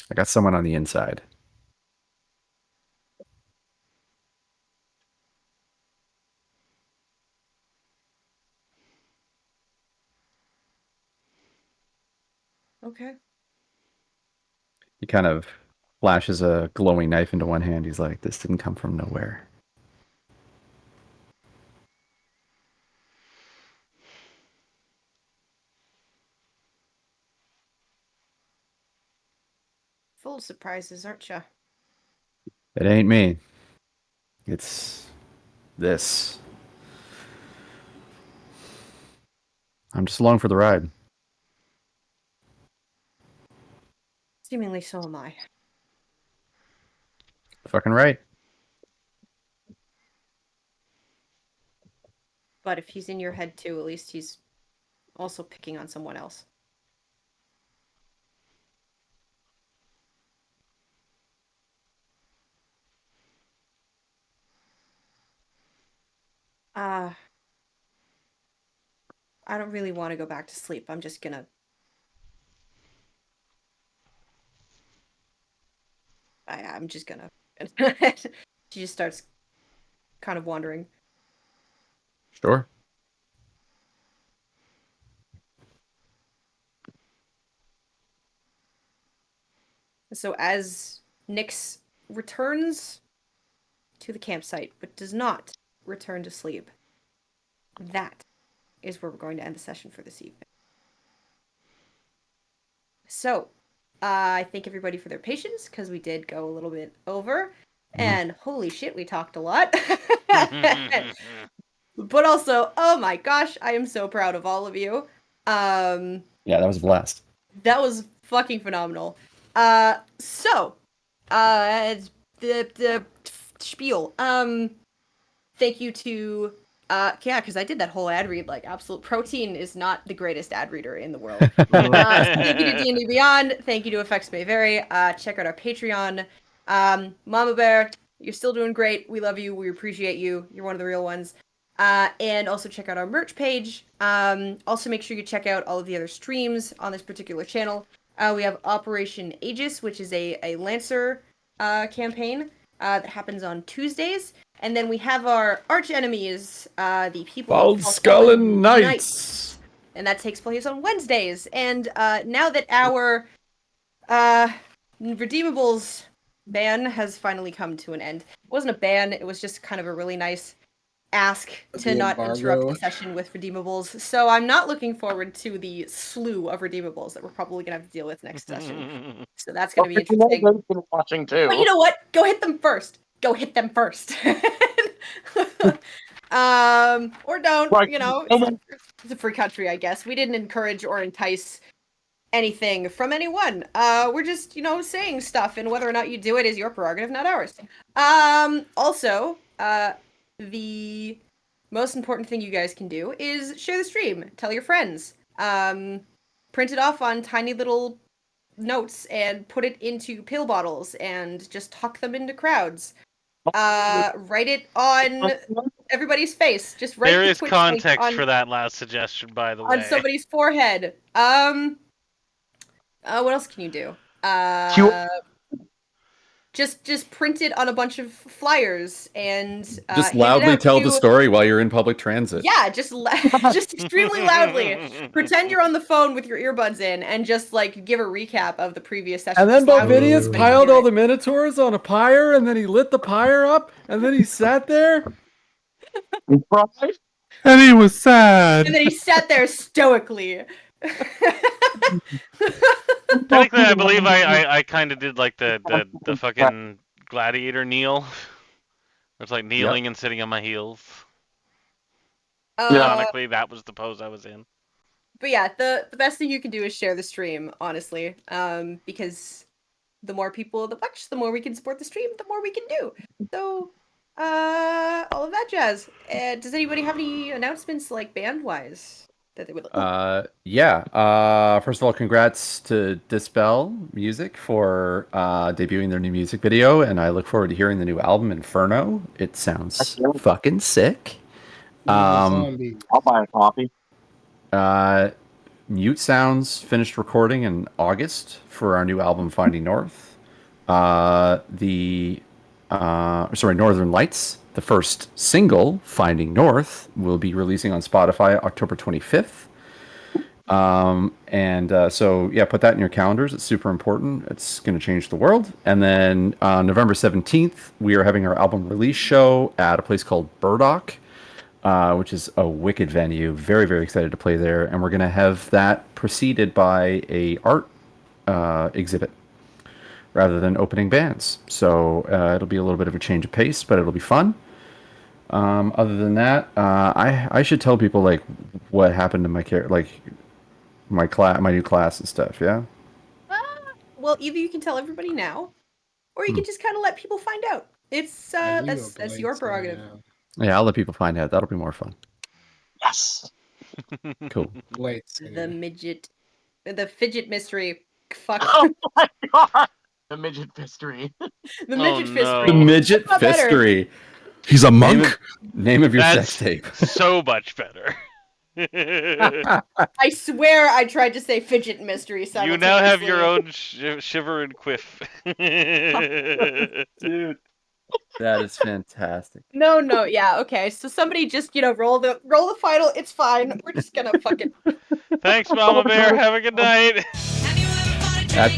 I got someone on the inside. Okay. He kind of flashes a glowing knife into one hand. He's like, this didn't come from nowhere. Full of surprises, aren't ya? It ain't me. It's this. I'm just along for the ride. Seemingly so am I. Fucking right. But if he's in your head too, at least he's also picking on someone else. I don't really want to go back to sleep. I'm just gonna. I'm just gonna. She just starts kind of wandering. Sure. So as Nyx returns to the campsite, but does not return to sleep, that is where we're going to end the session for this evening. So, I thank everybody for their patience, because we did go a little bit over. And holy shit, we talked a lot. But also, oh my gosh, I am so proud of all of you. Yeah, that was a blast. That was fucking phenomenal. So, the spiel. Thank you to yeah, because I did that whole ad read. Like, Absolute Protein is not the greatest ad reader in the world. So thank you to D&D Beyond. Thank you to Effects May Vary. Check out our Patreon. Mama Bear, you're still doing great. We love you. We appreciate you. You're one of the real ones. And also check out our merch page. Also make sure you check out all of the other streams on this particular channel. We have Operation Aegis, which is a Lancer campaign that happens on Tuesdays. And then we have our arch enemies, the people Bald of Skull and Knights. And that takes place on Wednesdays. And now that our Redeemables ban has finally come to an end. It wasn't a ban, it was just kind of a really nice ask to not interrupt the session with Redeemables. So I'm not looking forward to the slew of Redeemables that we're probably going to have to deal with next session. So that's going to be interesting. Watching too. But you know what? Go hit them first. Go hit them first. Or don't, you know, it's a free country, I guess. We didn't encourage or entice anything from anyone. We're just, you know, saying stuff, and whether or not you do it is your prerogative, not ours. Also, the most important thing you guys can do is share the stream. Tell your friends. Print it off on tiny little notes and put it into pill bottles and just tuck them into crowds. Write it on everybody's face. Just write There the is Twitch link context for that last suggestion, by the way. on somebody's forehead. What else can you do? Just print it on a bunch of flyers and just hand it loudly out tell to... the story while you're in public transit. Yeah, just extremely loudly. Pretend you're on the phone with your earbuds in and just like give a recap of the previous session. And then just loudly. Bovidius piled all the Minotaurs on a pyre, and then he lit the pyre up, and then he sat there. And he was sad. And then he sat there stoically. Technically, I believe I kind of did like the fucking gladiator kneel. It's like kneeling and sitting on my heels. Ironically, that was the pose I was in. But yeah, the best thing you can do is share the stream, honestly. Because the more people that watch, the more we can support the stream, the more we can do. So, all of that jazz. Does anybody have any announcements, like, band-wise, that they would like? First of all, congrats to Dispel Music for debuting their new music video, and I look forward to hearing the new album, Inferno. It sounds fucking sick. I'll buy a copy. Mute Sounds finished recording in August for our new album, Finding North. Northern Lights, the first single, Finding North, will be releasing on Spotify October 25th. Put that in your calendars. It's super important. It's going to change the world. And then on November 17th, we are having our album release show at a place called Burdock, which is a wicked venue. Very, very excited to play there. And we're going to have that preceded by a art exhibit rather than opening bands. So it'll be a little bit of a change of pace, but it'll be fun. Other than that, I should tell people like what happened to my my new class and stuff. Yeah. Well, either you can tell everybody now, or you can just kind of let people find out. It's that's your prerogative. Yeah, I'll let people find out. That'll be more fun. Yes. Cool. The fidget mystery. Fuck. Oh my god. The midget fistery. The midget fistery. The midget fistery. He's a monk. Name of your sex tape. So much better. I swear I tried to say fidget mystery. You now have your own shiver and quiff. Dude. That is fantastic. No, yeah, okay. So somebody just, roll the final. It's fine. We're just gonna fucking Thanks, Mama Bear. Have a good night. That